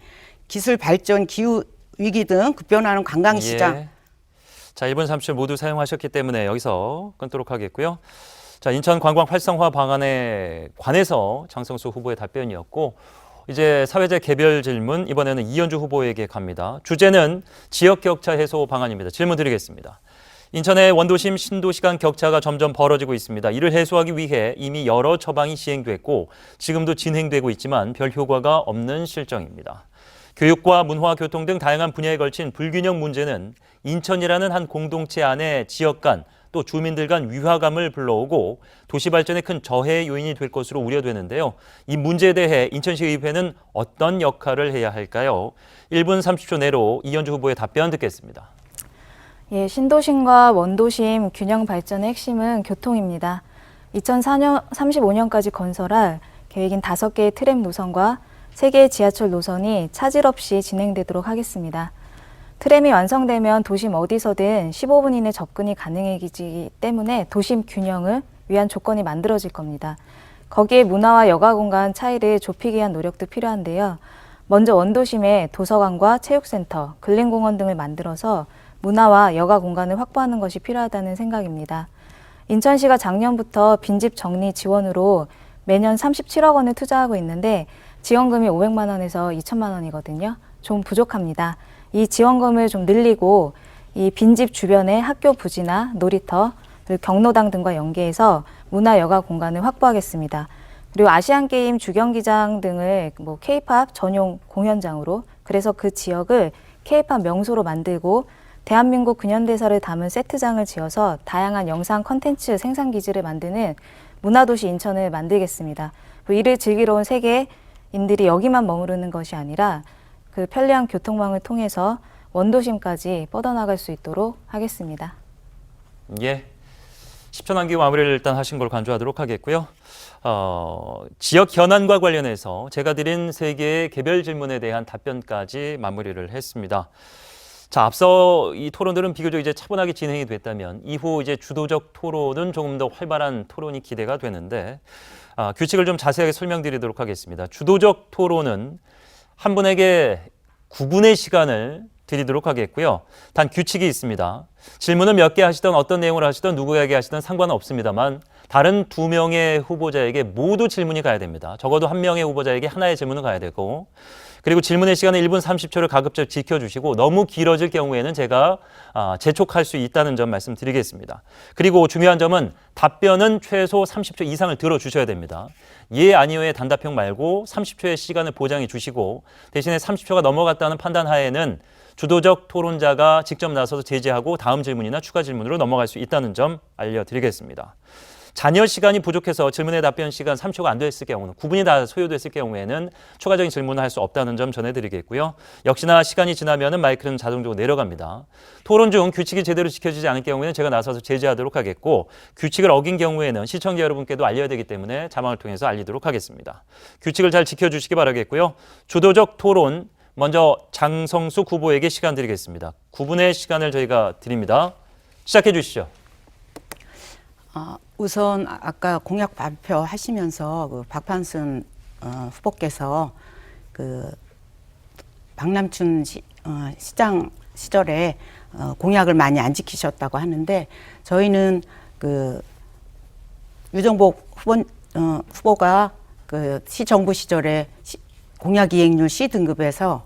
기술 발전, 기후 위기 등 급변하는 관광시장. 예. 자, 1분 30초 모두 사용하셨기 때문에 여기서 끊도록 하겠고요. 자, 인천 관광 활성화 방안에 관해서 장성수 후보의 답변이었고, 이제 사회적 개별 질문 이번에는 이현주 후보에게 갑니다. 주제는 지역 격차 해소 방안입니다. 질문 드리겠습니다. 인천의 원도심 신도시 간 격차가 점점 벌어지고 있습니다. 이를 해소하기 위해 이미 여러 처방이 시행됐고 지금도 진행되고 있지만 별 효과가 없는 실정입니다. 교육과 문화, 교통 등 다양한 분야에 걸친 불균형 문제는 인천이라는 한 공동체 안에 지역 간 또 주민들 간 위화감을 불러오고 도시 발전에 큰 저해 요인이 될 것으로 우려되는데요. 이 문제에 대해 인천시의회는 어떤 역할을 해야 할까요? 1분 30초 내로 이현주 후보의 답변 듣겠습니다. 예, 신도심과 원도심 균형 발전의 핵심은 교통입니다. 2035년까지 건설할 계획인 5개의 트램 노선과 3개의 지하철 노선이 차질 없이 진행되도록 하겠습니다. 트램이 완성되면 도심 어디서든 15분 이내 접근이 가능해지기 때문에 도심 균형을 위한 조건이 만들어질 겁니다. 거기에 문화와 여가 공간 차이를 좁히기 위한 노력도 필요한데요. 먼저 원도심에 도서관과 체육센터, 근린공원 등을 만들어서 문화와 여가 공간을 확보하는 것이 필요하다는 생각입니다. 인천시가 작년부터 빈집 정리 지원으로 매년 37억 원을 투자하고 있는데 지원금이 500만 원에서 2천만 원이거든요. 좀 부족합니다. 이 지원금을 좀 늘리고 이 빈집 주변의 학교 부지나 놀이터, 그리고 경로당 등과 연계해서 문화 여가 공간을 확보하겠습니다. 그리고 아시안게임 주경기장 등을 K-팝 전용 공연장으로, 그래서 그 지역을 K-팝 명소로 만들고 대한민국 근현대사를 담은 세트장을 지어서 다양한 영상 콘텐츠 생산 기지를 만드는 문화도시 인천을 만들겠습니다. 이를 즐기러 온 세계인들이 여기만 머무르는 것이 아니라 그 편리한 교통망을 통해서 원도심까지 뻗어나갈 수 있도록 하겠습니다. 예, 10초 남기고 마무리를 일단 하신 걸 간주하도록 하겠고요. 지역 현안과 관련해서 제가 드린 3개의 개별 질문에 대한 답변까지 마무리를 했습니다. 자, 앞서 이 토론들은 비교적 이제 차분하게 진행이 됐다면 이후 이제 주도적 토론은 조금 더 활발한 토론이 기대가 되는데 규칙을 좀 자세하게 설명드리도록 하겠습니다. 주도적 토론은 한 분에게 9분의 시간을 드리도록 하겠고요. 단 규칙이 있습니다. 질문을 몇 개 하시던 어떤 내용을 하시던 누구에게 하시던 상관은 없습니다만 다른 2명의 후보자에게 모두 질문이 가야 됩니다. 적어도 1명의 후보자에게 하나의 질문은 가야 되고, 그리고 질문의 시간은 1분 30초를 가급적 지켜주시고 너무 길어질 경우에는 제가 재촉할 수 있다는 점 말씀드리겠습니다. 그리고 중요한 점은 답변은 최소 30초 이상을 들어주셔야 됩니다. 예, 아니요의 단답형 말고 30초의 시간을 보장해 주시고 대신에 30초가 넘어갔다는 판단 하에는 주도적 토론자가 직접 나서서 제지하고 다음 질문이나 추가 질문으로 넘어갈 수 있다는 점 알려드리겠습니다. 잔여 시간이 부족해서 질문의 답변 시간 3초가 안 됐을 경우는 9분이 다 소요됐을 경우에는 추가적인 질문을 할 수 없다는 점 전해드리겠고요. 역시나 시간이 지나면 마이크는 자동적으로 내려갑니다. 토론 중 규칙이 제대로 지켜지지 않을 경우에는 제가 나서서 제지하도록 하겠고 규칙을 어긴 경우에는 시청자 여러분께도 알려야 되기 때문에 자막을 통해서 알리도록 하겠습니다. 규칙을 잘 지켜주시기 바라겠고요. 주도적 토론 먼저 장성숙 후보에게 시간 드리겠습니다. 9분의 시간을 저희가 드립니다. 시작해 주시죠. 우선 아까 공약 발표하시면서 그 박판순 후보께서 그 박남춘 시장 시절에 공약을 많이 안 지키셨다고 하는데 저희는 그 유정복 후보가 그 시정부 시절에 공약 이행률 C 등급에서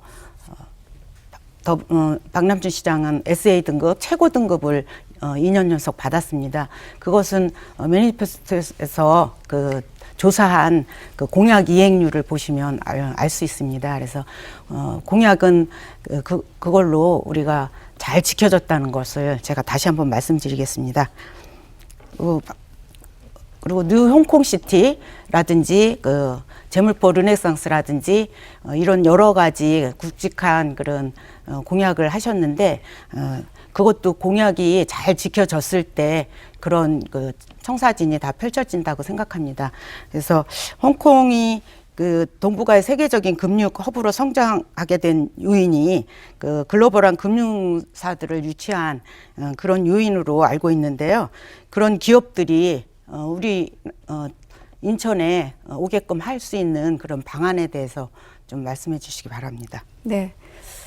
박남춘 시장은 SA 등급 최고 등급을 2년 연속 받았습니다. 그것은 매니페스토에서 그 조사한 그 공약 이행률을 보시면 알 수 있습니다. 그래서 공약은 그걸로 우리가 잘 지켜졌다는 것을 제가 다시 한번 말씀드리겠습니다. 그리고 뉴 홍콩시티라든지 그 재물포 르네상스라든지 이런 여러 가지 굵직한 그런 공약을 하셨는데 그것도 공약이 잘 지켜졌을 때 그런 그 청사진이 다 펼쳐진다고 생각합니다. 그래서 홍콩이 그 동북아의 세계적인 금융 허브로 성장하게 된 요인이 그 글로벌한 금융사들을 유치한 그런 요인으로 알고 있는데요. 그런 기업들이 우리 인천에 오게끔 할 수 있는 그런 방안에 대해서 좀 말씀해 주시기 바랍니다. 네,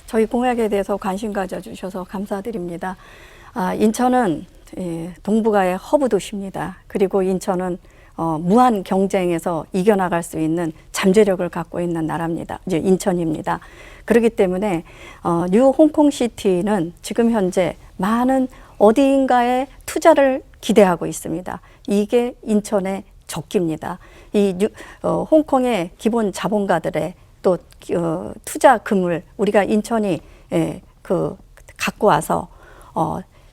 저희 공약에 대해서 관심 가져주셔서 감사드립니다. 인천은 동북아의 허브 도시입니다. 그리고 인천은 무한 경쟁에서 이겨나갈 수 있는 잠재력을 갖고 있는 나라입니다. 이제 인천입니다. 그렇기 때문에 뉴 홍콩시티는 지금 현재 많은 어디인가에 투자를 기대하고 있습니다. 이게 인천의 적기입니다. 홍콩의 기본 자본가들의 또 투자금을 우리가 인천이 갖고 와서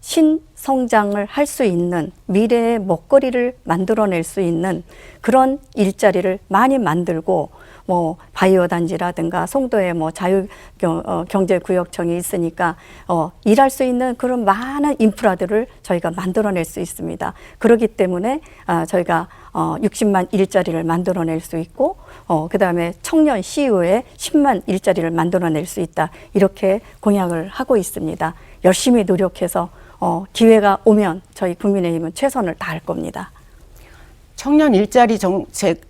신성장을 할 수 있는 미래의 먹거리를 만들어낼 수 있는 그런 일자리를 많이 만들고 뭐 바이오 단지라든가 송도에 뭐 자유 경제 구역청이 있으니까 일할 수 있는 그런 많은 인프라들을 저희가 만들어낼 수 있습니다. 그렇기 때문에 저희가 60만 일자리를 만들어낼 수 있고 그다음에 청년 CEO에 10만 일자리를 만들어낼 수 있다. 이렇게 공약을 하고 있습니다. 열심히 노력해서 기회가 오면 저희 국민의힘은 최선을 다할 겁니다. 청년 일자리 정책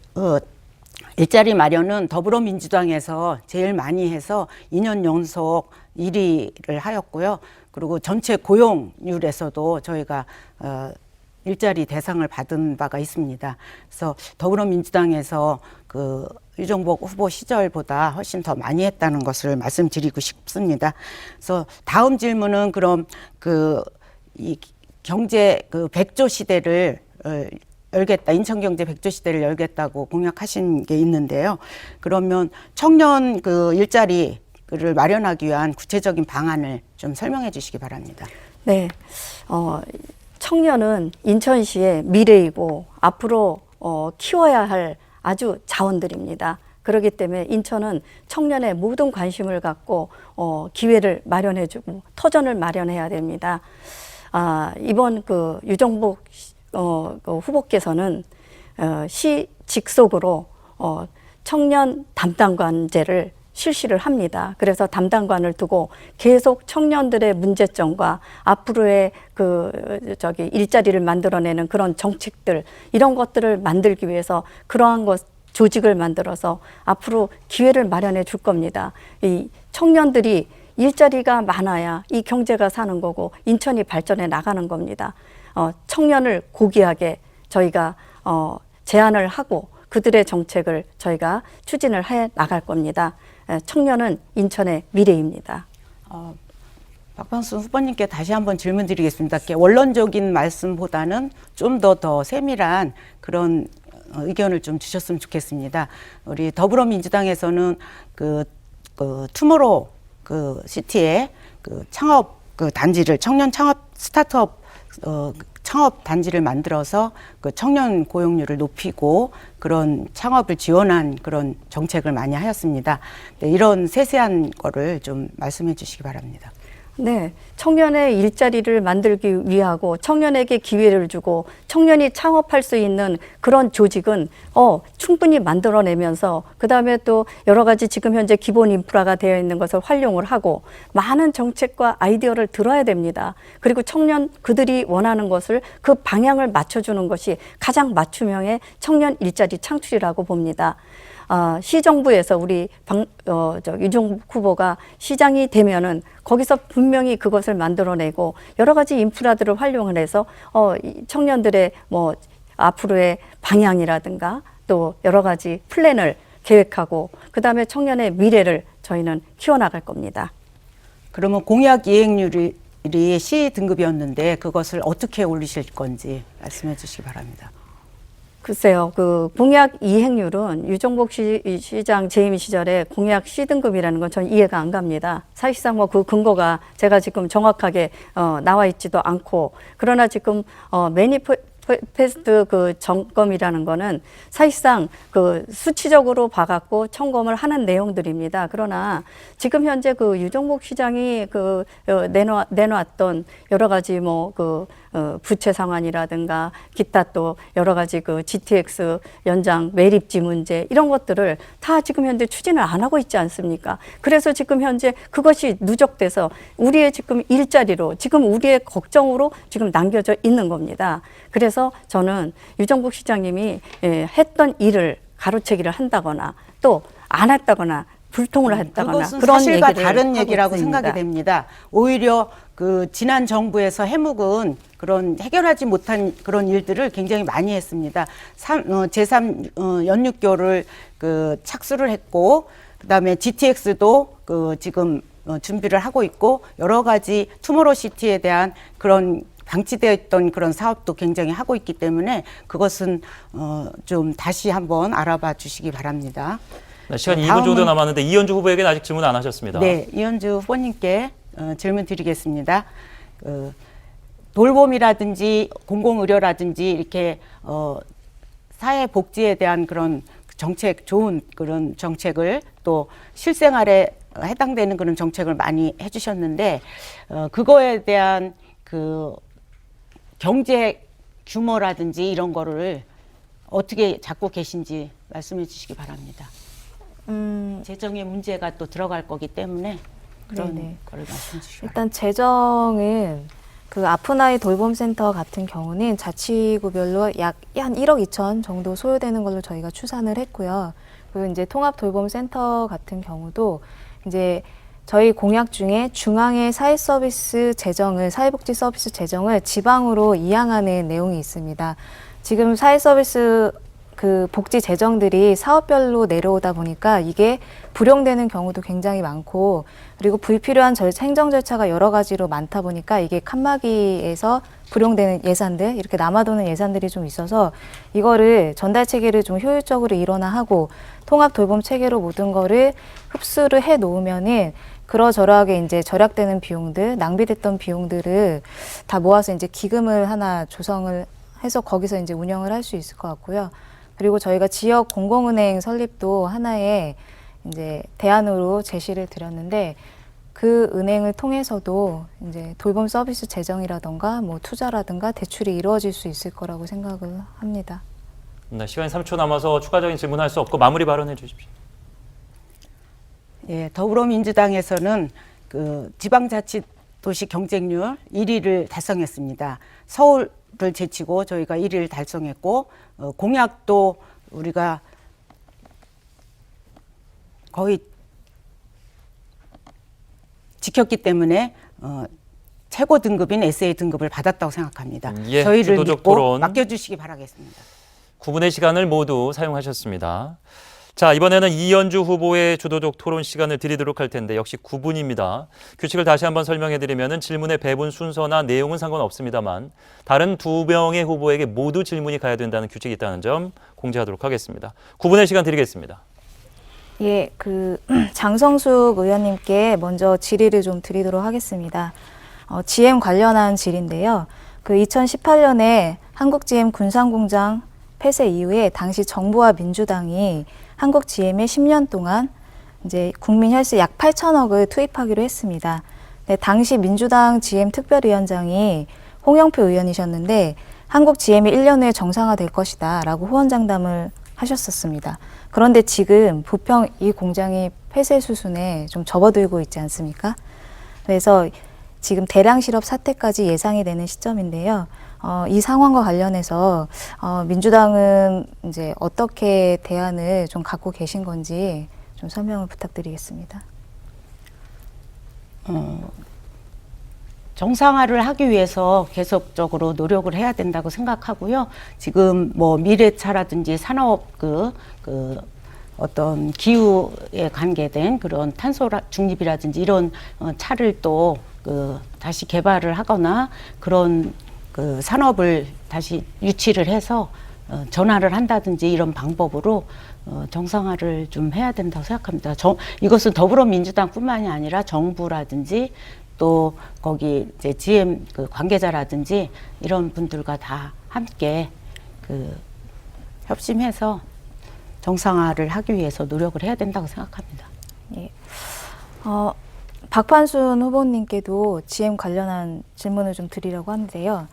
일자리 마련은 더불어민주당에서 제일 많이 해서 2년 연속 1위를 하였고요. 그리고 전체 고용률에서도 저희가 일자리 대상을 받은 바가 있습니다. 그래서 더불어민주당에서 그 유정복 후보 시절보다 훨씬 더 많이 했다는 것을 말씀드리고 싶습니다. 그래서 다음 질문은 그럼 이 경제 백조 시대를 열겠다, 인천경제 백조 시대를 열겠다고 공약하신 게 있는데요. 그러면 청년 일자리를 마련하기 위한 구체적인 방안을 좀 설명해 주시기 바랍니다. 네, 청년은 인천시의 미래이고 앞으로 키워야 할 아주 자원들입니다. 그렇기 때문에 인천은 청년의 모든 관심을 갖고 기회를 마련해주고 터전을 마련해야 됩니다. 이번 유정복 후보께서는 시 직속으로 청년 담당관제를 실시를 합니다. 그래서 담당관을 두고 계속 청년들의 문제점과 앞으로의 일자리를 만들어내는 그런 정책들 이런 것들을 만들기 위해서 그러한 조직을 만들어서 앞으로 기회를 마련해 줄 겁니다. 이 청년들이 일자리가 많아야 이 경제가 사는 거고 인천이 발전해 나가는 겁니다. 청년을 고귀하게 저희가 제안을 하고 그들의 정책을 저희가 추진을 해 나갈 겁니다. 청년은 인천의 미래입니다. 박병순 후보님께 다시 한번 질문 드리겠습니다. 원론적인 말씀보다는 좀 더 세밀한 그런 의견을 좀 주셨으면 좋겠습니다. 우리 더불어민주당에서는 투모로우 시티에 창업 단지를 청년 창업 스타트업 창업 단지를 만들어서 청년 고용률을 높이고 그런 창업을 지원한 그런 정책을 많이 하였습니다. 네, 이런 세세한 거를 좀 말씀해 주시기 바랍니다. 네, 청년의 일자리를 만들기 위하고 청년에게 기회를 주고 청년이 창업할 수 있는 그런 조직은 충분히 만들어내면서 그다음에 또 여러 가지 지금 현재 기본 인프라가 되어 있는 것을 활용을 하고 많은 정책과 아이디어를 들어야 됩니다. 그리고 청년 그들이 원하는 것을 그 방향을 맞춰주는 것이 가장 맞춤형의 청년 일자리 창출이라고 봅니다. 시정부에서 우리 유정복 후보가 시장이 되면은 거기서 분명히 그것을 만들어내고 여러 가지 인프라들을 활용을 해서 청년들의 앞으로의 방향이라든가 또 여러 가지 플랜을 계획하고 그다음에 청년의 미래를 저희는 키워나갈 겁니다. 그러면 공약 이행률이 C 등급이었는데 그것을 어떻게 올리실 건지 말씀해 주시기 바랍니다. 글쎄요, 공약 이행률은 유정복 시장 재임 시절에 공약 C등급이라는 건 전 이해가 안 갑니다. 사실상 그 근거가 제가 지금 정확하게 나와 있지도 않고, 그러나 지금 패스트 그 점검이라는 거는 사실상 그 수치적으로 봐갖고 점검을 하는 내용들입니다. 그러나 지금 현재 그 유정복 시장이 그 내놓았던 여러 가지 뭐 그 부채 상환이라든가 기타 또 여러 가지 그 GTX 연장 매립지 문제 이런 것들을 다 지금 현재 추진을 안 하고 있지 않습니까? 그래서 지금 현재 그것이 누적돼서 우리의 지금 일자리로 지금 우리의 걱정으로 지금 남겨져 있는 겁니다. 그래서 저는 유정복 시장님이 했던 일을 가로채기를 한다거나 또 안 했다거나 불통을 했다거나 그것은 그런 사실과 얘기를 다른 하고 얘기라고 있습니다. 생각이 됩니다. 오히려 그 지난 정부에서 해묵은 그런 해결하지 못한 그런 일들을 굉장히 많이 했습니다. 제3 연육교를 그 착수를 했고 그다음에 GTX도 그 지금 준비를 하고 있고 여러 가지 투모로우시티에 대한 그런 방치되어 있던 그런 사업도 굉장히 하고 있기 때문에 그것은 좀 다시 한번 알아봐 주시기 바랍니다. 네, 시간 2분 정도 남았는데 이현주 후보에게는 아직 질문 안 하셨습니다. 네, 이현주 후보님께 질문 드리겠습니다. 돌봄이라든지 공공의료라든지 이렇게 사회복지에 대한 그런 정책, 좋은 그런 정책을 또 실생활에 해당되는 그런 정책을 많이 해주셨는데 그거에 대한 그 경제 규모라든지 이런 거를 어떻게 잡고 계신지 말씀해 주시기 바랍니다. 재정에 문제가 또 들어갈 거기 때문에 그런 네네. 거를 말씀해 주시기 바랍니다. 일단 재정은 그 아프나이 돌봄센터 같은 경우는 자치구별로 약 한 1억 2천 정도 소요되는 걸로 저희가 추산을 했고요. 그리고 이제 통합 돌봄센터 같은 경우도 이제 저희 공약 중에 중앙의 사회복지 재정을 지방으로 이양하는 내용이 있습니다. 지금 사회서비스 그 복지 재정들이 사업별로 내려오다 보니까 이게 불용되는 경우도 굉장히 많고 그리고 불필요한 행정 절차가 여러 가지로 많다 보니까 이게 칸막이에서 불용되는 예산들 이렇게 남아도는 예산들이 좀 있어서 이거를 전달 체계를 좀 효율적으로 일원화하고 통합 돌봄 체계로 모든 거를 흡수를 해 놓으면은 그러저러하게 이제 절약되는 비용들, 낭비됐던 비용들을 다 모아서 이제 기금을 하나 조성을 해서 거기서 이제 운영을 할 수 있을 것 같고요. 그리고 저희가 지역 공공은행 설립도 하나의 이제 대안으로 제시를 드렸는데 그 은행을 통해서도 이제 돌봄 서비스 재정이라던가 뭐 투자라든가 대출이 이루어질 수 있을 거라고 생각을 합니다. 네, 시간이 3초 남아서 추가적인 질문할 수 없고 마무리 발언해 주십시오. 예, 더불어민주당에서는 그 지방자치도시 경쟁률 1위를 달성했습니다. 서울을 제치고 저희가 1위를 달성했고 공약도 우리가 거의 지켰기 때문에 최고 등급인 SA 등급을 받았다고 생각합니다. 예, 저희를 주도적 믿고 토론. 맡겨주시기 바라겠습니다. 9분의 시간을 모두 사용하셨습니다. 자, 이번에는 이현주 후보의 주도적 토론 시간을 드리도록 할 텐데 역시 9분입니다. 규칙을 다시 한번 설명해 드리면 질문의 배분 순서나 내용은 상관없습니다만 다른 2명의 후보에게 모두 질문이 가야 된다는 규칙이 있다는 점 공지하도록 하겠습니다. 9분의 시간 드리겠습니다. 예, 그 장성숙 의원님께 먼저 질의를 좀 드리도록 하겠습니다. GM 관련한 질인데요. 그 2018년에 한국 GM 군산공장 폐쇄 이후에 당시 정부와 민주당이 한국 GM에 10년 동안 이제 국민 혈세 약 8천억을 투입하기로 했습니다. 네, 당시 민주당 GM 특별위원장이 홍영표 의원이셨는데 한국 GM이 1년 후에 정상화될 것이다라고 호언장담을 하셨었습니다. 그런데 지금 부평 이 공장이 폐쇄 수순에 좀 접어들고 있지 않습니까? 그래서 지금 대량 실업 사태까지 예상이 되는 시점인데요. 이 상황과 관련해서 민주당은 이제 어떻게 대안을 좀 갖고 계신 건지 좀 설명을 부탁드리겠습니다. 정상화를 하기 위해서 계속적으로 노력을 해야 된다고 생각하고요. 지금 뭐 미래차라든지 산업 어떤 기후에 관계된 그런 탄소 중립이라든지 이런 차를 또 다시 개발을 하거나 그런 산업을 다시 유치를 해서 전환을 한다든지 이런 방법으로 정상화를 좀 해야 된다고 생각합니다. 이것은 더불어민주당뿐만이 아니라 정부라든지 또 거기 이제 GM 관계자라든지 이런 분들과 다 함께 그 협심해서 정상화를 하기 위해서 노력을 해야 된다고 생각합니다. 예. 박판순 후보님께도 GM 관련한 질문을 좀 드리려고 하는데요.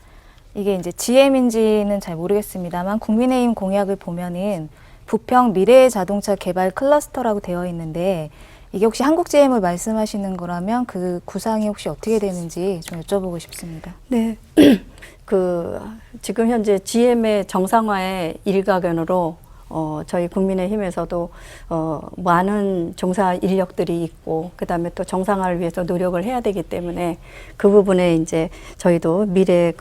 이게 이제 GM인지는 잘 모르겠습니다만 국민의힘 공약을 보면은 부평 미래의 자동차 개발 클러스터라고 되어 있는데 이게 혹시 한국 GM을 말씀하시는 거라면 그 구상이 혹시 어떻게 되는지 좀 여쭤보고 싶습니다. 네. 지금 현재 GM의 정상화의 일가견으로 저희 국민의힘에서도 많은 종사 인력들이 있고 그다음에 또 정상화를 위해서 노력을 해야 되기 때문에 그 부분에 이제 저희도 미래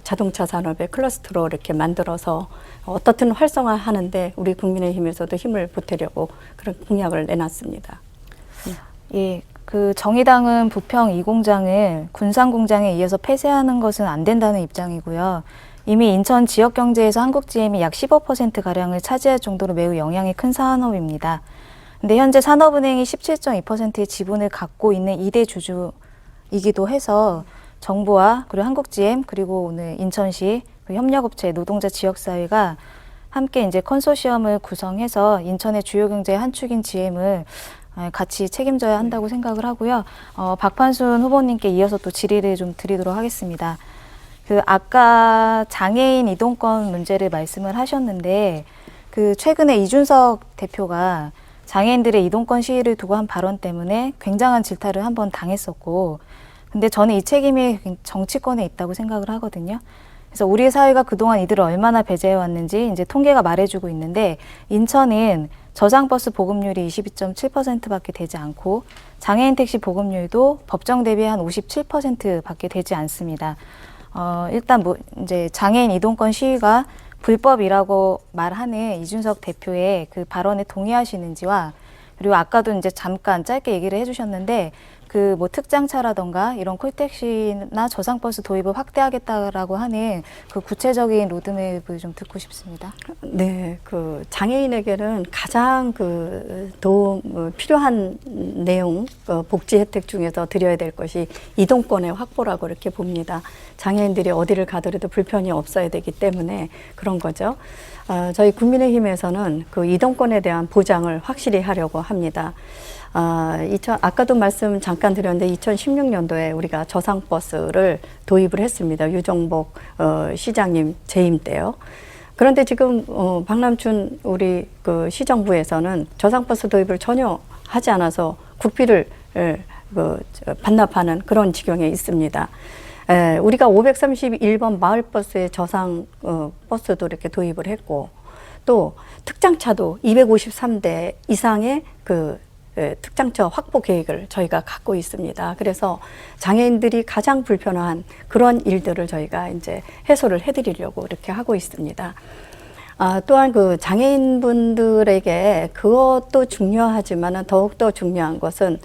자동차 산업의 클러스터로 이렇게 만들어서 어떻든 활성화하는데 우리 국민의힘에서도 힘을 보태려고 그런 공약을 내놨습니다. 예. 그 정의당은 부평 2공장을 군산 공장에 이어서 폐쇄하는 것은 안 된다는 입장이고요. 이미 인천 지역 경제에서 한국 GM이 약 15%가량을 차지할 정도로 매우 영향이 큰 산업입니다. 근데 현재 산업은행이 17.2%의 지분을 갖고 있는 2대 주주이기도 해서 정부와 그리고 한국 GM 그리고 오늘 인천시 협력업체 노동자 지역사회가 함께 이제 컨소시엄을 구성해서 인천의 주요 경제의 한 축인 GM을 같이 책임져야 한다고 생각을 하고요. 박판순 후보님께 이어서 또 질의를 좀 드리도록 하겠습니다. 아까 장애인 이동권 문제를 말씀을 하셨는데 최근에 이준석 대표가 장애인들의 이동권 시위를 두고 한 발언 때문에 굉장한 질타를 한번 당했었고 근데 저는 이 책임이 정치권에 있다고 생각을 하거든요. 그래서 우리 사회가 그동안 이들을 얼마나 배제해 왔는지 이제 통계가 말해주고 있는데 인천은 저상버스 보급률이 22.7%밖에 되지 않고 장애인 택시 보급률도 법정 대비 한 57%밖에 되지 않습니다. 일단 이제 장애인 이동권 시위가 불법이라고 말하는 이준석 대표의 그 발언에 동의하시는지와 그리고 아까도 이제 잠깐 짧게 얘기를 해주셨는데 특장차라던가 이런 콜택시나 저상버스 도입을 확대하겠다라고 하는 그 구체적인 로드맵을 좀 듣고 싶습니다. 네, 장애인에게는 가장 필요한 내용, 복지 혜택 중에서 드려야 될 것이 이동권의 확보라고 이렇게 봅니다. 장애인들이 어디를 가더라도 불편이 없어야 되기 때문에 그런 거죠. 저희 국민의힘에서는 그 이동권에 대한 보장을 확실히 하려고 합니다. 아까도 말씀 잠깐 드렸는데 2016년도에 우리가 저상버스를 도입을 했습니다. 유정복 시장님 재임 때요. 그런데 지금 박남춘 우리 시정부에서는 저상버스 도입을 전혀 하지 않아서 국비를 반납하는 그런 지경에 있습니다. 우리가 531번 마을버스의 저상 버스도 이렇게 도입을 했고 또 특장차도 253대 이상의 특장차 확보 계획을 저희가 갖고 있습니다. 그래서 장애인들이 가장 불편한 그런 일들을 저희가 이제 해소를 해드리려고 이렇게 하고 있습니다. 또한 장애인분들에게 그것도 중요하지만 더욱더 중요한 것은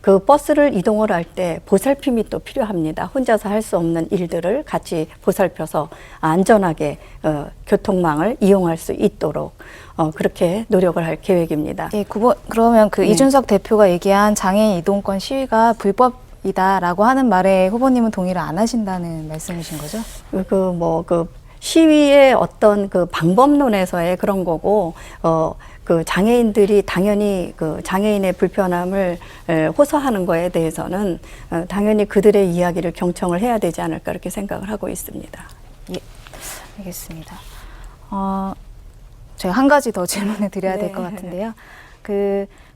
그 버스를 이동을 할 때 보살핌이 또 필요합니다. 혼자서 할 수 없는 일들을 같이 보살펴서 안전하게 교통망을 이용할 수 있도록 그렇게 노력을 할 계획입니다. 네, 그러면 네. 이준석 대표가 얘기한 장애인 이동권 시위가 불법이다라고 하는 말에 후보님은 동의를 안 하신다는 말씀이신 거죠? 시위의 어떤 방법론에서의 그런 거고, 장애인들이 당연히 장애인의 불편함을 호소하는 거에 대해서는 당연히 그들의 이야기를 경청을 해야 되지 않을까 이렇게 생각을 하고 있습니다. 예, 알겠습니다. 제가 한 가지 더 질문을 드려야 될 것 같은데요.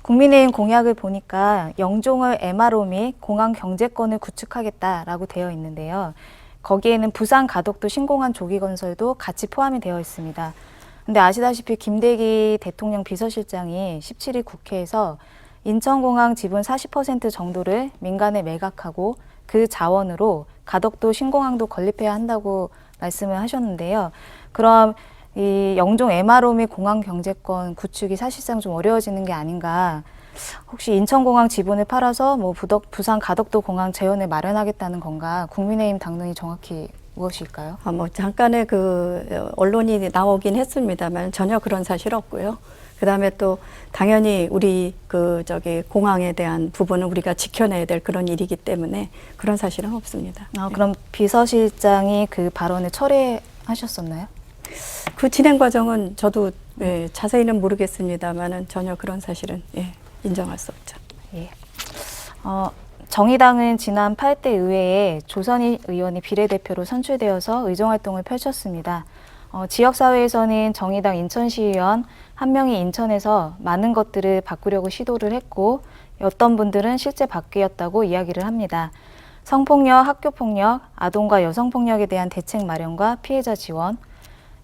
국민의힘 공약을 보니까 영종을 MRO 및 공항 경제권을 구축하겠다라고 되어 있는데요. 거기에는 부산 가덕도 신공항 조기건설도 같이 포함이 되어 있습니다. 근데 아시다시피 김대기 대통령 비서실장이 17일 국회에서 인천공항 지분 40% 정도를 민간에 매각하고 그 자원으로 가덕도 신공항도 건립해야 한다고 말씀을 하셨는데요. 그럼 이 영종 MRO 및 공항 경제권 구축이 사실상 좀 어려워지는 게 아닌가. 혹시 인천공항 지분을 팔아서 부산 가덕도 공항 재원을 마련하겠다는 건가? 국민의힘 당론이 정확히 무엇일까요? 잠깐의 언론이 나오긴 했습니다만 전혀 그런 사실 없고요. 그다음에 또 당연히 우리 공항에 대한 부분은 우리가 지켜내야 될 그런 일이기 때문에 그런 사실은 없습니다. 그럼 비서실장이 그 발언을 철회하셨었나요? 그 진행 과정은 저도 자세히는 모르겠습니다만은 전혀 그런 사실은 인정할 수 없죠. 예. 정의당은 지난 8대 의회에 조선희 의원이 비례대표로 선출되어서 의정활동을 펼쳤습니다. 지역사회에서는 정의당 인천시의원 한 명이 인천에서 많은 것들을 바꾸려고 시도를 했고 어떤 분들은 실제 바뀌었다고 이야기를 합니다. 성폭력, 학교폭력, 아동과 여성폭력에 대한 대책 마련과 피해자 지원,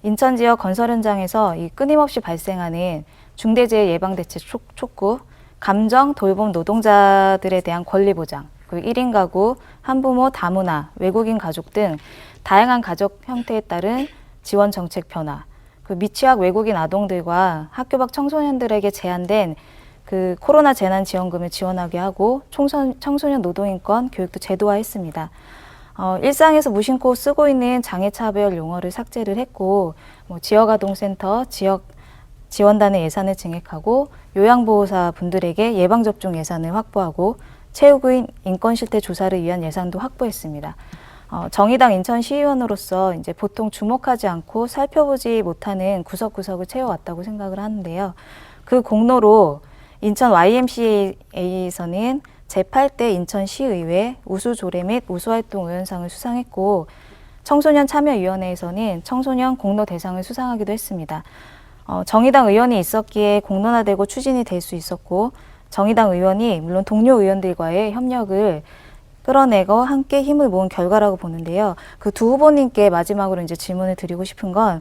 인천 지역 건설 현장에서 이 끊임없이 발생하는 중대재해 예방대책 촉구, 감정, 돌봄 노동자들에 대한 권리 보장, 그리고 1인 가구, 한부모, 다문화, 외국인 가족 등 다양한 가족 형태에 따른 지원 정책 변화, 그 미취학 외국인 아동들과 학교 밖 청소년들에게 제한된 그 코로나 재난지원금을 지원하게 하고 청소년 노동인권 교육도 제도화했습니다. 일상에서 무심코 쓰고 있는 장애차별 용어를 삭제를 했고 지역아동센터, 지역 지원단의 예산을 증액하고 요양보호사 분들에게 예방접종 예산을 확보하고 체육인 인권실태 조사를 위한 예산도 확보했습니다. 정의당 인천시의원으로서 이제 보통 주목하지 않고 살펴보지 못하는 구석구석을 채워왔다고 생각을 하는데요. 그 공로로 인천 YMCA에서는 제8대 인천시의회 우수조례 및 우수활동 의원상을 수상했고 청소년 참여위원회에서는 청소년 공로 대상을 수상하기도 했습니다. 정의당 의원이 있었기에 공론화되고 추진이 될 수 있었고 정의당 의원이 물론 동료 의원들과의 협력을 끌어내고 함께 힘을 모은 결과라고 보는데요. 그 두 후보님께 마지막으로 이제 질문을 드리고 싶은 건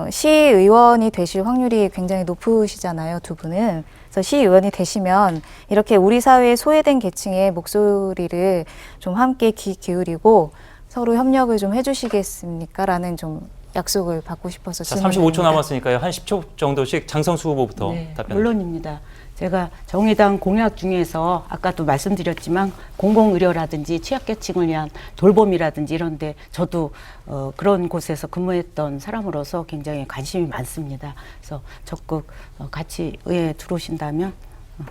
시의원이 되실 확률이 굉장히 높으시잖아요, 두 분은. 그래서 시의원이 되시면 이렇게 우리 사회의 소외된 계층의 목소리를 좀 함께 귀 기울이고 서로 협력을 좀 해주시겠습니까? 라는 좀 약속을 받고 싶어서 자, 질문을 35초 남았으니까요. 한 10초 정도씩 장성수 후보부터 답변. 물론입니다. 제가 정의당 공약 중에서 아까도 말씀드렸지만 공공의료라든지 취약계층을 위한 돌봄이라든지 이런데 저도 그런 곳에서 근무했던 사람으로서 굉장히 관심이 많습니다. 그래서 적극 같이 의회에 들어오신다면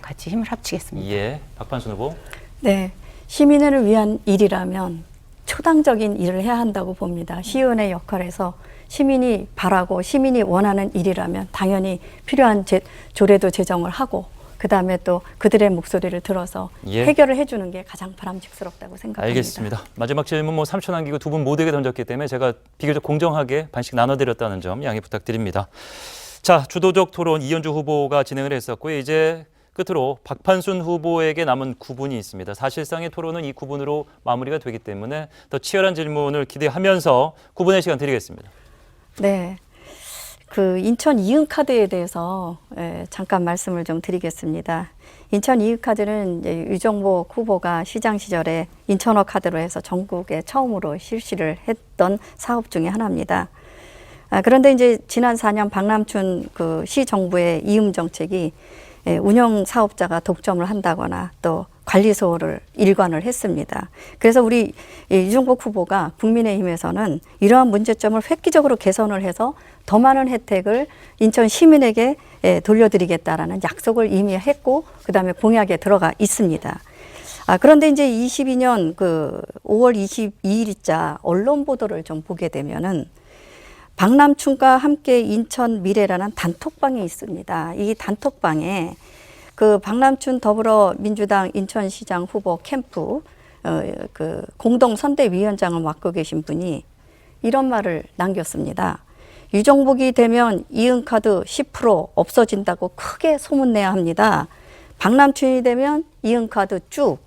같이 힘을 합치겠습니다. 예, 박판순 후보. 네, 시민을 위한 일이라면 초당적인 일을 해야 한다고 봅니다. 시의원의 역할에서 시민이 바라고 시민이 원하는 일이라면 당연히 필요한 조례도 제정을 하고 그다음에 또 그들의 목소리를 들어서 해결을 해주는 게 가장 바람직스럽다고 생각합니다. 알겠습니다. 마지막 질문 3초 남기고 두 분 모두에게 던졌기 때문에 제가 비교적 공정하게 반씩 나눠드렸다는 점 양해 부탁드립니다. 자, 주도적 토론 이현주 후보가 진행을 했었고요. 이제 끝으로 박판순 후보에게 남은 9분이 있습니다. 사실상의 토론은 이 9분으로 마무리가 되기 때문에 더 치열한 질문을 기대하면서 9분의 시간 드리겠습니다. 네, 그 인천 이응카드에 대해서 잠깐 말씀을 좀 드리겠습니다. 인천 이응카드는 이제 유정복 후보가 시장 시절에 인천어 카드로 해서 전국에 처음으로 실시를 했던 사업 중에 하나입니다. 그런데 이제 지난 4년 박남춘 그 시 정부의 이음 정책이 운영 사업자가 독점을 한다거나 또 관리소를 일관을 했습니다. 그래서 우리 유정복 후보가 국민의힘에서는 이러한 문제점을 획기적으로 개선을 해서 더 많은 혜택을 인천 시민에게 돌려드리겠다라는 약속을 이미 했고 그다음에 공약에 들어가 있습니다. 그런데 이제 22년 그 5월 22일자 언론 보도를 좀 보게 되면은 박남춘과 함께 인천 미래라는 단톡방이 있습니다. 이 단톡방에 그 박남춘 더불어민주당 인천시장 후보 캠프 그 공동 선대위원장을 맡고 계신 분이 이런 말을 남겼습니다. 유정복이 되면 이응카드 10% 없어진다고 크게 소문내야 합니다. 박남춘이 되면 이응카드 쭉,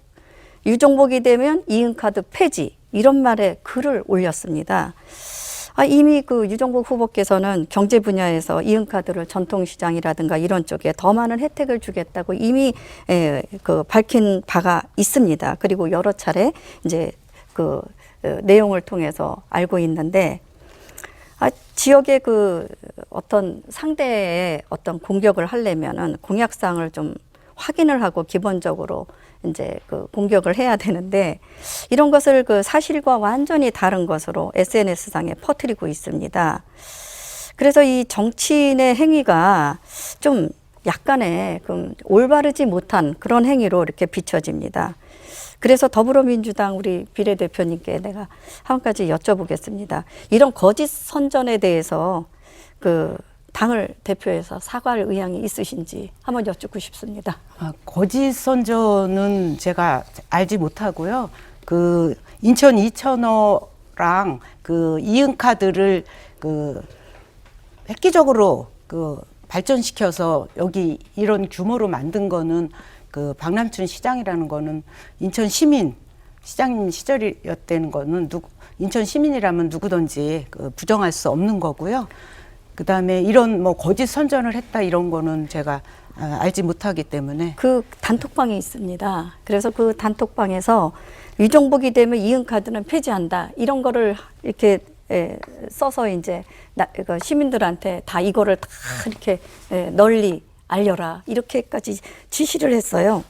유정복이 되면 이응카드 폐지 이런 말에 글을 올렸습니다. 이미 그 유정복 후보께서는 경제 분야에서 이응카드를 전통시장이라든가 이런 쪽에 더 많은 혜택을 주겠다고 이미 그 밝힌 바가 있습니다. 그리고 여러 차례 이제 그 내용을 통해서 알고 있는데 지역의 그 어떤 상대의 어떤 공격을 하려면은 공약사항을 좀 확인을 하고 기본적으로 이제 그 공격을 해야 되는데 이런 것을 그 사실과 완전히 다른 것으로 SNS상에 퍼뜨리고 있습니다. 그래서 이 정치인의 행위가 좀 약간의 올바르지 못한 그런 행위로 이렇게 비춰집니다. 그래서 더불어민주당 우리 비례대표님께 내가 한 가지 여쭤보겠습니다. 이런 거짓 선전에 대해서 그 당을 대표해서 사과할 의향이 있으신지 한번 여쭙고 싶습니다. 거짓 선전은 제가 알지 못하고요. 그 인천 이천호랑 그 이응카드를 그 획기적으로 그 발전시켜서 여기 이런 규모로 만든 거는 그 박남춘 시장이라는 거는 인천 시민 시장님 시절이었다는 거는 인천 시민이라면 누구든지 그 부정할 수 없는 거고요. 그다음에 이런 뭐 거짓 선전을 했다 이런 거는 제가 알지 못하기 때문에 그 단톡방이 있습니다. 그래서 그 단톡방에서 유종복이 되면 이응카드는 폐지한다 이런 거를 이렇게 써서 이제 시민들한테 다 이거를 다 이렇게 널리 알려라 이렇게까지 지시를 했어요.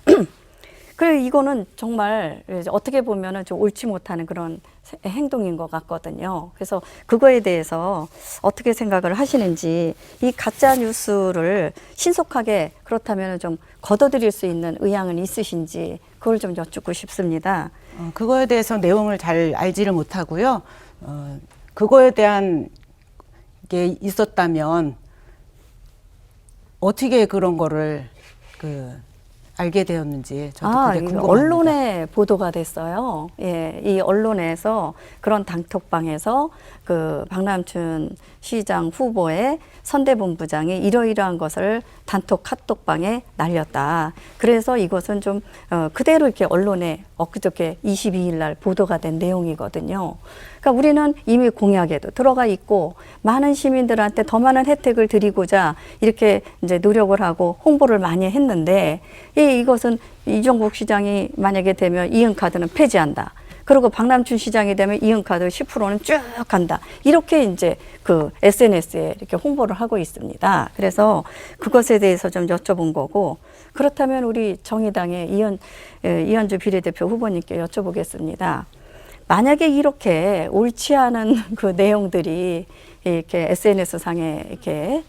그래 이거는 정말 어떻게 보면은 좀 옳지 못하는 그런 행동인 것 같거든요. 그래서 그거에 대해서 어떻게 생각을 하시는지 이 가짜 뉴스를 신속하게 그렇다면 좀 걷어들일 수 있는 의향은 있으신지 그걸 좀 여쭙고 싶습니다. 그거에 대해서 내용을 잘 알지를 못하고요. 그거에 대한 게 있었다면 어떻게 그런 거를 알게 되었는지 저도 그게 궁금합니다. 언론에 보도가 됐어요. 예, 이 언론에서 그런 단톡방에서 그 박남춘 시장 후보의 선대본부장이 이러이러한 것을 단톡 카톡방에 날렸다. 그래서 이것은 좀 그대로 이렇게 언론에 엊그저께 22일 날 보도가 된 내용이거든요. 그러니까 우리는 이미 공약에도 들어가 있고 많은 시민들한테 더 많은 혜택을 드리고자 이렇게 이제 노력을 하고 홍보를 많이 했는데 이것은 이종복 시장이 만약에 되면 이응카드는 폐지한다. 그리고 박남춘 시장이 되면 이응카드 10%는 쭉 간다. 이렇게 이제 그 SNS에 이렇게 홍보를 하고 있습니다. 그래서 그것에 대해서 좀 여쭤본 거고, 그렇다면 우리 정의당의 이현주 비례대표 후보님께 여쭤보겠습니다. 만약에 이렇게 옳지 않은 그 내용들이 이렇게 SNS 상에 이렇게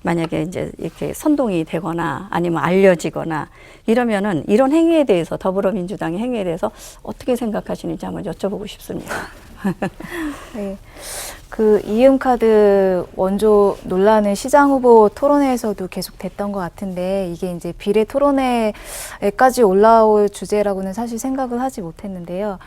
만약에 이제 이렇게 선동이 되거나 아니면 알려지거나 이러면은 이런 행위에 대해서 더불어민주당의 행위에 대해서 어떻게 생각하시는지 한번 여쭤보고 싶습니다. 네. 그 이응카드 원조 논란은 시장 후보 토론회에서도 계속 됐던 것 같은데 이게 이제 비례 토론회까지 올라올 주제라고는 사실 생각을 하지 못했는데요.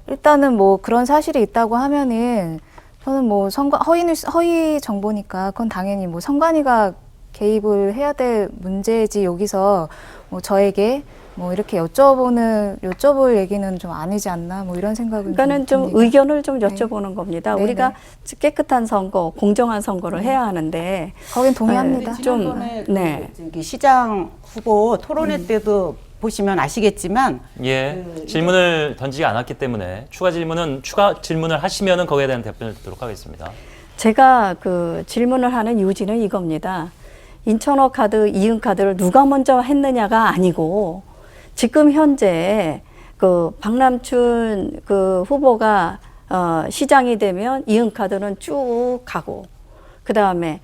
일단은 뭐 그런 사실이 있다고 하면은 저는 뭐 허위 정보니까 그건 당연히 뭐 선관위가 개입을 해야 될 문제지 여기서 뭐 저에게 뭐 이렇게 여쭤볼 얘기는 좀 아니지 않나 뭐 이런 생각은 그러니까는 좀 듭니다. 의견을 좀 여쭤보는 겁니다. 네, 우리가 네. 깨끗한 선거, 공정한 선거를 해야 하는데 거긴 동의합니다. 지난번에 네. 저기 시장 후보 토론회 때도 보시면 아시겠지만 예, 질문을 던지지 않았기 때문에 추가 질문을 하시면은 거기에 대한 답변을 듣도록 하겠습니다. 제가 그 질문을 하는 요지는 이겁니다. 인천호 카드, 이응카드를 누가 먼저 했느냐가 아니고 지금 현재 그 박남춘 그 후보가 시장이 되면 이응카드는 쭉 가고 그 다음에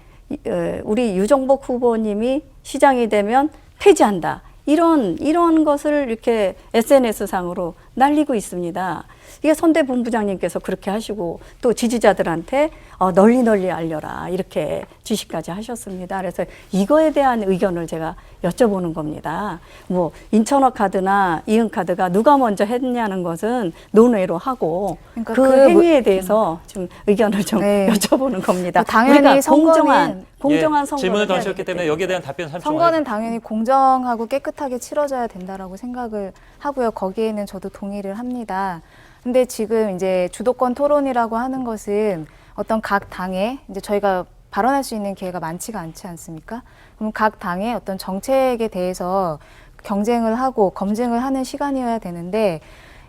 우리 유종복 후보님이 시장이 되면 폐지한다. 이런 것을 이렇게 SNS 상으로 날리고 있습니다. 이게 선대본부장님께서 그렇게 하시고 또 지지자들한테 널리 알려라 이렇게 지시까지 하셨습니다. 그래서 이거에 대한 의견을 제가 여쭤보는 겁니다. 뭐 인천호 카드나 이응카드가 누가 먼저 했냐는 것은 논외로 하고 그러니까 그 행위에 대해서 좀 의견을 좀 네. 여쭤보는 겁니다. 당연히 우리가 선거는 공정한 예, 선거를 질문을 해야 던졌기 되기 때문에 여기에 대한 답변 선거는 당연히 공정하고 깨끗하게 치러져야 된다라고 생각을 하고요. 거기에는 저도 동의를 합니다. 근데 지금 이제 주도권 토론이라고 하는 것은 어떤 각 당에 이제 저희가 발언할 수 있는 기회가 많지가 않지 않습니까? 그럼 각 당의 어떤 정책에 대해서 경쟁을 하고 검증을 하는 시간이어야 되는데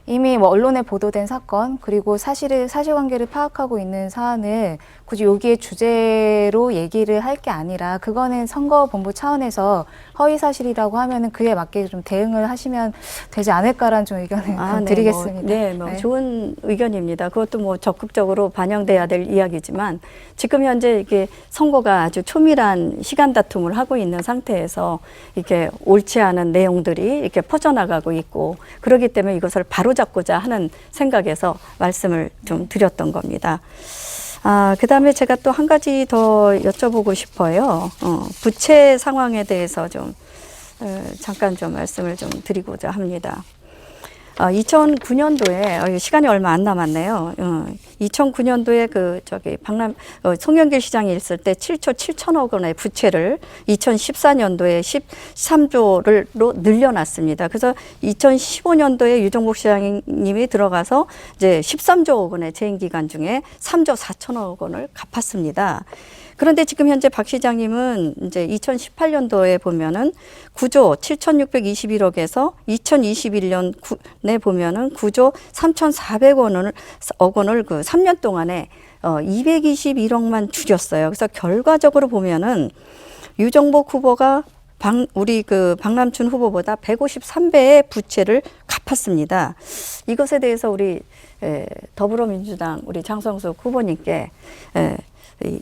이미 뭐 언론에 보도된 사건 그리고 사실관계를 파악하고 있는 사안을 굳이 여기에 주제로 얘기를 할 게 아니라 그거는 선거본부 차원에서 허위 사실이라고 하면은 그에 맞게 좀 대응을 하시면 되지 않을까라는 좀 의견을 드리겠습니다. 네. 좋은 의견입니다. 그것도 뭐 적극적으로 반영돼야 될 이야기지만 지금 현재 이게 선거가 아주 초밀한 시간 다툼을 하고 있는 상태에서 이렇게 옳지 않은 내용들이 이렇게 퍼져나가고 있고 그렇기 때문에 이것을 바로잡고자 하는 생각에서 말씀을 좀 드렸던 겁니다. 그다음에 제가 또 한 가지 더 여쭤보고 싶어요. 부채 상황에 대해서 좀 잠깐 좀 말씀을 좀 드리고자 합니다. 2009년도에 시간이 얼마 안 남았네요. 2009년도에 박람 송영길 시장이 있을 때 7조 7천억 원의 부채를 2014년도에 13조로 늘려놨습니다. 그래서 2015년도에 유정복 시장님이 들어가서 이제 13조 원의 재임 기간 중에 3조 4천억 원을 갚았습니다. 그런데 지금 현재 박 시장님은 이제 2018년도에 보면은 9조 7,621억에서 2021년에 보면은 9조 3,400억 원을 그 3년 동안에 221억만 줄였어요. 그래서 결과적으로 보면은 유정복 후보가 우리 그 박남춘 후보보다 153배의 부채를 갚았습니다. 이것에 대해서 우리 더불어민주당 우리 장성숙 후보님께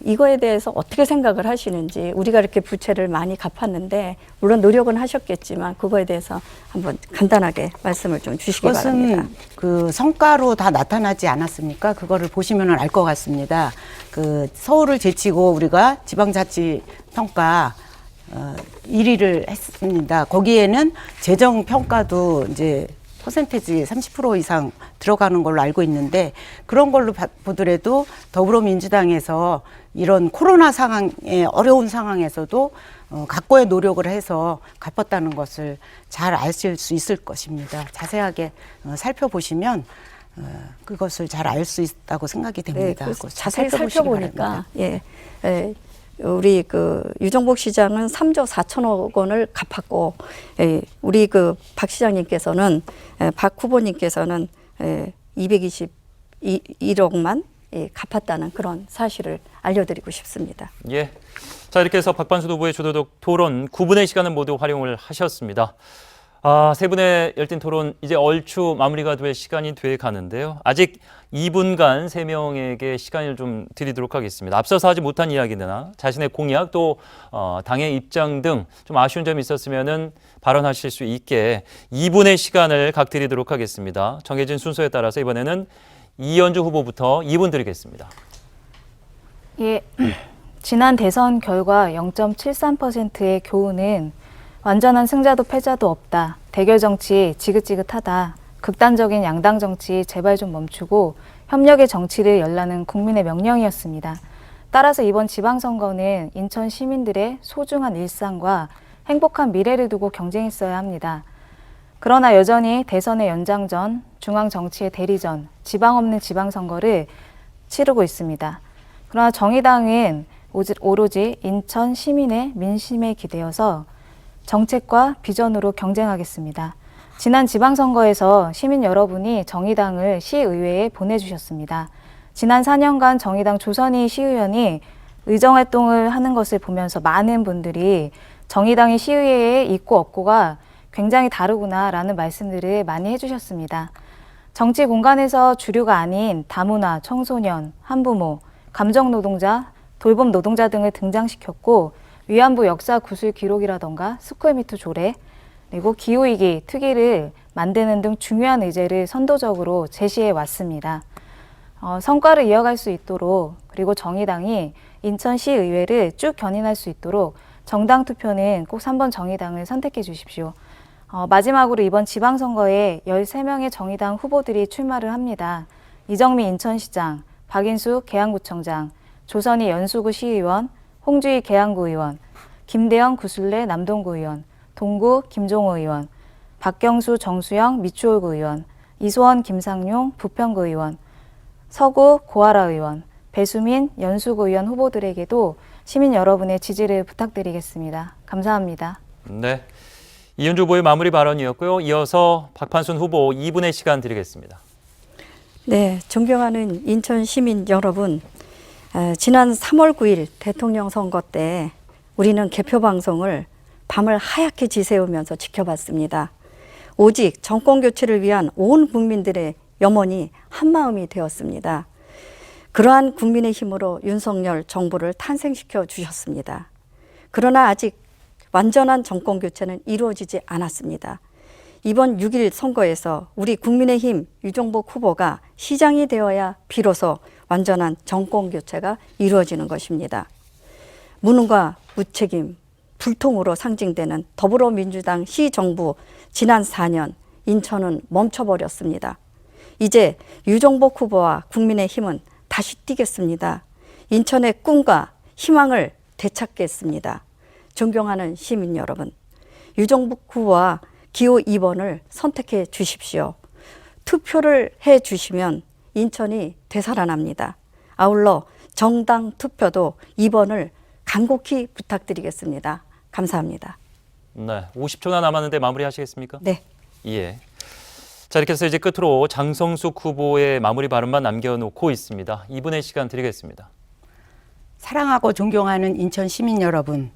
이거에 대해서 어떻게 생각을 하시는지 우리가 이렇게 부채를 많이 갚았는데 물론 노력은 하셨겠지만 그거에 대해서 한번 간단하게 말씀을 좀 주시기 바랍니다. 그것은 그 성과로 다 나타나지 않았습니까? 그거를 보시면 알 것 같습니다. 그 서울을 제치고 우리가 지방자치 평가 1위를 했습니다. 거기에는 재정 평가도 이제 퍼센테지 30% 이상 들어가는 걸로 알고 있는데 그런 걸로 보더라도 더불어민주당에서 이런 코로나 상황의 어려운 상황에서도 각고의 노력을 해서 갚았다는 것을 잘 아실 수 있을 것입니다. 자세하게 살펴보시면 그것을 잘 알 수 있다고 생각이 됩니다. 네, 자세히 살펴보니까 우리 그 유정복 시장은 3조 4천억 원을 갚았고 우리 그 박 시장님께서는 박 후보님께서는 221억만 갚았다는 그런 사실을 알려드리고 싶습니다. 예. 자, 이렇게 해서 박반수 후보의 주도적 토론 9분의 시간을 모두 활용을 하셨습니다. 세 분의 열띤 토론 이제 얼추 마무리가 될 시간이 돼 가는데요. 아직 2분간 3명에게 시간을 좀 드리도록 하겠습니다. 앞서서 하지 못한 이야기나 자신의 공약 또 당의 입장 등 좀 아쉬운 점이 있었으면은 발언하실 수 있게 2분의 시간을 각 드리도록 하겠습니다. 정해진 순서에 따라서 이번에는 이현주 후보부터 2분 드리겠습니다. 예, 지난 대선 결과 0.73%의 교훈은 완전한 승자도 패자도 없다. 대결 정치 지긋지긋하다. 극단적인 양당 정치 제발 좀 멈추고 협력의 정치를 열라는 국민의 명령이었습니다. 따라서 이번 지방선거는 인천 시민들의 소중한 일상과 행복한 미래를 두고 경쟁했어야 합니다. 그러나 여전히 대선의 연장전, 중앙 정치의 대리전, 지방 없는 지방선거를 치르고 있습니다. 그러나 정의당은 오로지 인천 시민의 민심에 기대어서 정책과 비전으로 경쟁하겠습니다. 지난 지방선거에서 시민 여러분이 정의당을 시의회에 보내주셨습니다. 지난 4년간 정의당 조선희 시의원이 의정활동을 하는 것을 보면서 많은 분들이 정의당이 시의회에 있고 없고가 굉장히 다르구나라는 말씀들을 많이 해주셨습니다. 정치 공간에서 주류가 아닌 다문화, 청소년, 한부모, 감정노동자, 돌봄 노동자 등을 등장시켰고 위안부 역사 구술 기록이라던가 스쿨미투 조례, 그리고 기후위기 특위를 만드는 등 중요한 의제를 선도적으로 제시해 왔습니다. 성과를 이어갈 수 있도록 그리고 정의당이 인천시의회를 쭉 견인할 수 있도록 정당 투표는 꼭 3번 정의당을 선택해 주십시오. 마지막으로 이번 지방선거에 13명의 정의당 후보들이 출마를 합니다. 이정미 인천시장, 박인수 계양구청장, 조선희 연수구 시의원, 홍주희 계양구 의원, 김대영 구술래 남동구 의원, 동구 김종호 의원, 박경수 정수영 미추홀구 의원, 이소원 김상용 부평구 의원, 서구 고아라 의원, 배수민 연수구 의원 후보들에게도 시민 여러분의 지지를 부탁드리겠습니다. 감사합니다. 네. 이은주 후보의 마무리 발언이었고요. 이어서 박판순 후보 2분의 시간 드리겠습니다. 네, 존경하는 인천 시민 여러분, 지난 3월 9일 대통령 선거 때 우리는 개표 방송을 밤을 하얗게 지새우면서 지켜봤습니다. 오직 정권 교체를 위한 온 국민들의 염원이 한마음이 되었습니다. 그러한 국민의 힘으로 윤석열 정부를 탄생시켜 주셨습니다. 그러나 아직 완전한 정권 교체는 이루어지지 않았습니다. 이번 6일 선거에서 우리 국민의힘 유정복 후보가 시장이 되어야 비로소 완전한 정권 교체가 이루어지는 것입니다. 무능과 무책임, 불통으로 상징되는 더불어민주당 시정부 지난 4년 인천은 멈춰버렸습니다. 이제 유정복 후보와 국민의힘은 다시 뛰겠습니다. 인천의 꿈과 희망을 되찾겠습니다. 존경하는 시민 여러분, 유정복 후보와 기호 2번을 선택해 주십시오. 투표를 해 주시면 인천이 되살아납니다. 아울러 정당 투표도 2번을 간곡히 부탁드리겠습니다. 감사합니다. 네, 50초나 남았는데 마무리하시겠습니까? 네. 예. 자, 이렇게 해서 이제 끝으로 장성숙 후보의 마무리 발언만 남겨놓고 있습니다. 2분의 시간 드리겠습니다. 사랑하고 존경하는 인천 시민 여러분,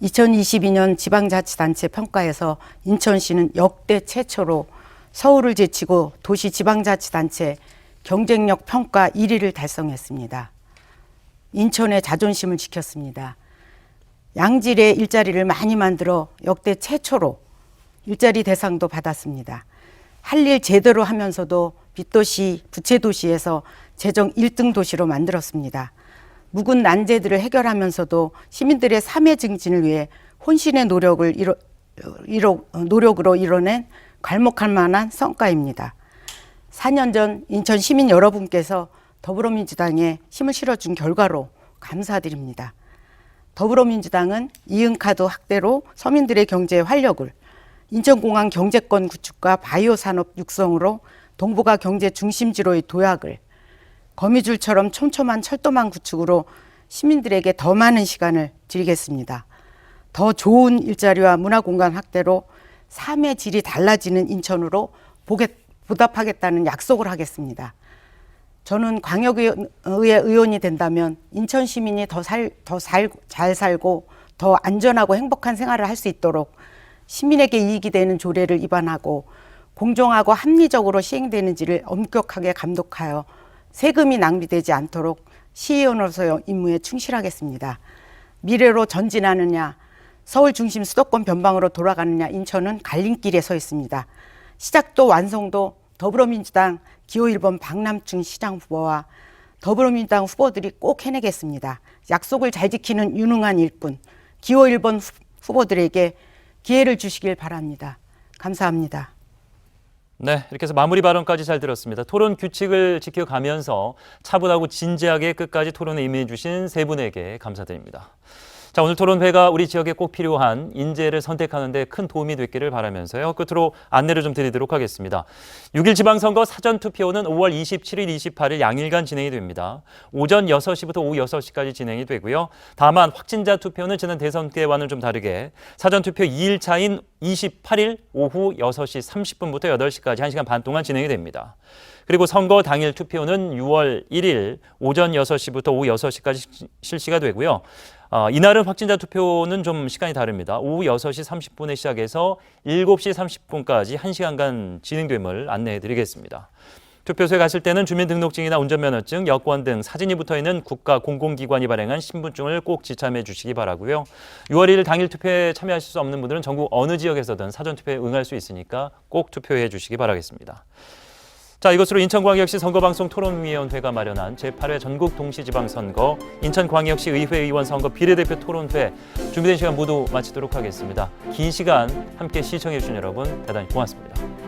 2022년 지방자치단체 평가에서 인천시는 역대 최초로 서울을 제치고 도시 지방자치단체 경쟁력 평가 1위를 달성했습니다. 인천의 자존심을 지켰습니다. 양질의 일자리를 많이 만들어 역대 최초로 일자리 대상도 받았습니다. 할 일 제대로 하면서도 빚도시, 부채도시에서 재정 1등 도시로 만들었습니다. 묵은 난제들을 해결하면서도 시민들의 삶의 증진을 위해 혼신의 노력으로 이뤄낸 괄목할 만한 성과입니다. 4년 전 인천 시민 여러분께서 더불어민주당에 힘을 실어준 결과로 감사드립니다. 더불어민주당은 이응카드 확대로 서민들의 경제 활력을, 인천공항 경제권 구축과 바이오 산업 육성으로 동북아 경제 중심지로의 도약을, 거미줄처럼 촘촘한 철도망 구축으로 시민들에게 더 많은 시간을 드리겠습니다. 더 좋은 일자리와 문화공간 확대로 삶의 질이 달라지는 인천으로 보답하겠다는 약속을 하겠습니다. 저는 광역의회 의원이 된다면 인천 시민이 더 잘 살고 더 안전하고 행복한 생활을 할 수 있도록 시민에게 이익이 되는 조례를 입안하고 공정하고 합리적으로 시행되는지를 엄격하게 감독하여 세금이 낭비되지 않도록 시의원으로서의 임무에 충실하겠습니다. 미래로 전진하느냐, 서울 중심 수도권 변방으로 돌아가느냐, 인천은 갈림길에 서 있습니다. 시작도 완성도 더불어민주당 기호 1번 박남춘 시장 후보와 더불어민주당 후보들이 꼭 해내겠습니다. 약속을 잘 지키는 유능한 일꾼, 기호 1번 후보들에게 기회를 주시길 바랍니다. 감사합니다. 네, 이렇게 해서 마무리 발언까지 잘 들었습니다. 토론 규칙을 지켜가면서 차분하고 진지하게 끝까지 토론에 임해 주신 세 분에게 감사드립니다. 자, 오늘 토론회가 우리 지역에 꼭 필요한 인재를 선택하는 데 큰 도움이 됐기를 바라면서요. 끝으로 안내를 좀 드리도록 하겠습니다. 6일 지방선거 사전투표는 5월 27일, 28일 양일간 진행이 됩니다. 오전 6시부터 오후 6시까지 진행이 되고요. 다만 확진자 투표는 지난 대선 때와는 좀 다르게 사전투표 2일차인 28일 오후 6시 30분부터 8시까지 1시간 반 동안 진행이 됩니다. 그리고 선거 당일 투표는 6월 1일 오전 6시부터 오후 6시까지 실시가 되고요. 이날은 확진자 투표는 좀 시간이 다릅니다. 오후 6시 30분에 시작해서 7시 30분까지 1시간간 진행됨을 안내해 드리겠습니다. 투표소에 가실 때는 주민등록증이나 운전면허증, 여권 등 사진이 붙어있는 국가 공공기관이 발행한 신분증을 꼭 지참해 주시기 바라고요. 6월 1일 당일 투표에 참여하실 수 없는 분들은 전국 어느 지역에서든 사전투표에 응할 수 있으니까 꼭 투표해 주시기 바라겠습니다. 자, 이것으로 인천광역시 선거방송 토론위원회가 마련한 제8회 전국 동시지방선거 인천광역시 의회의원 선거 비례대표 토론회 준비된 시간 모두 마치도록 하겠습니다. 긴 시간 함께 시청해 주신 여러분 대단히 고맙습니다.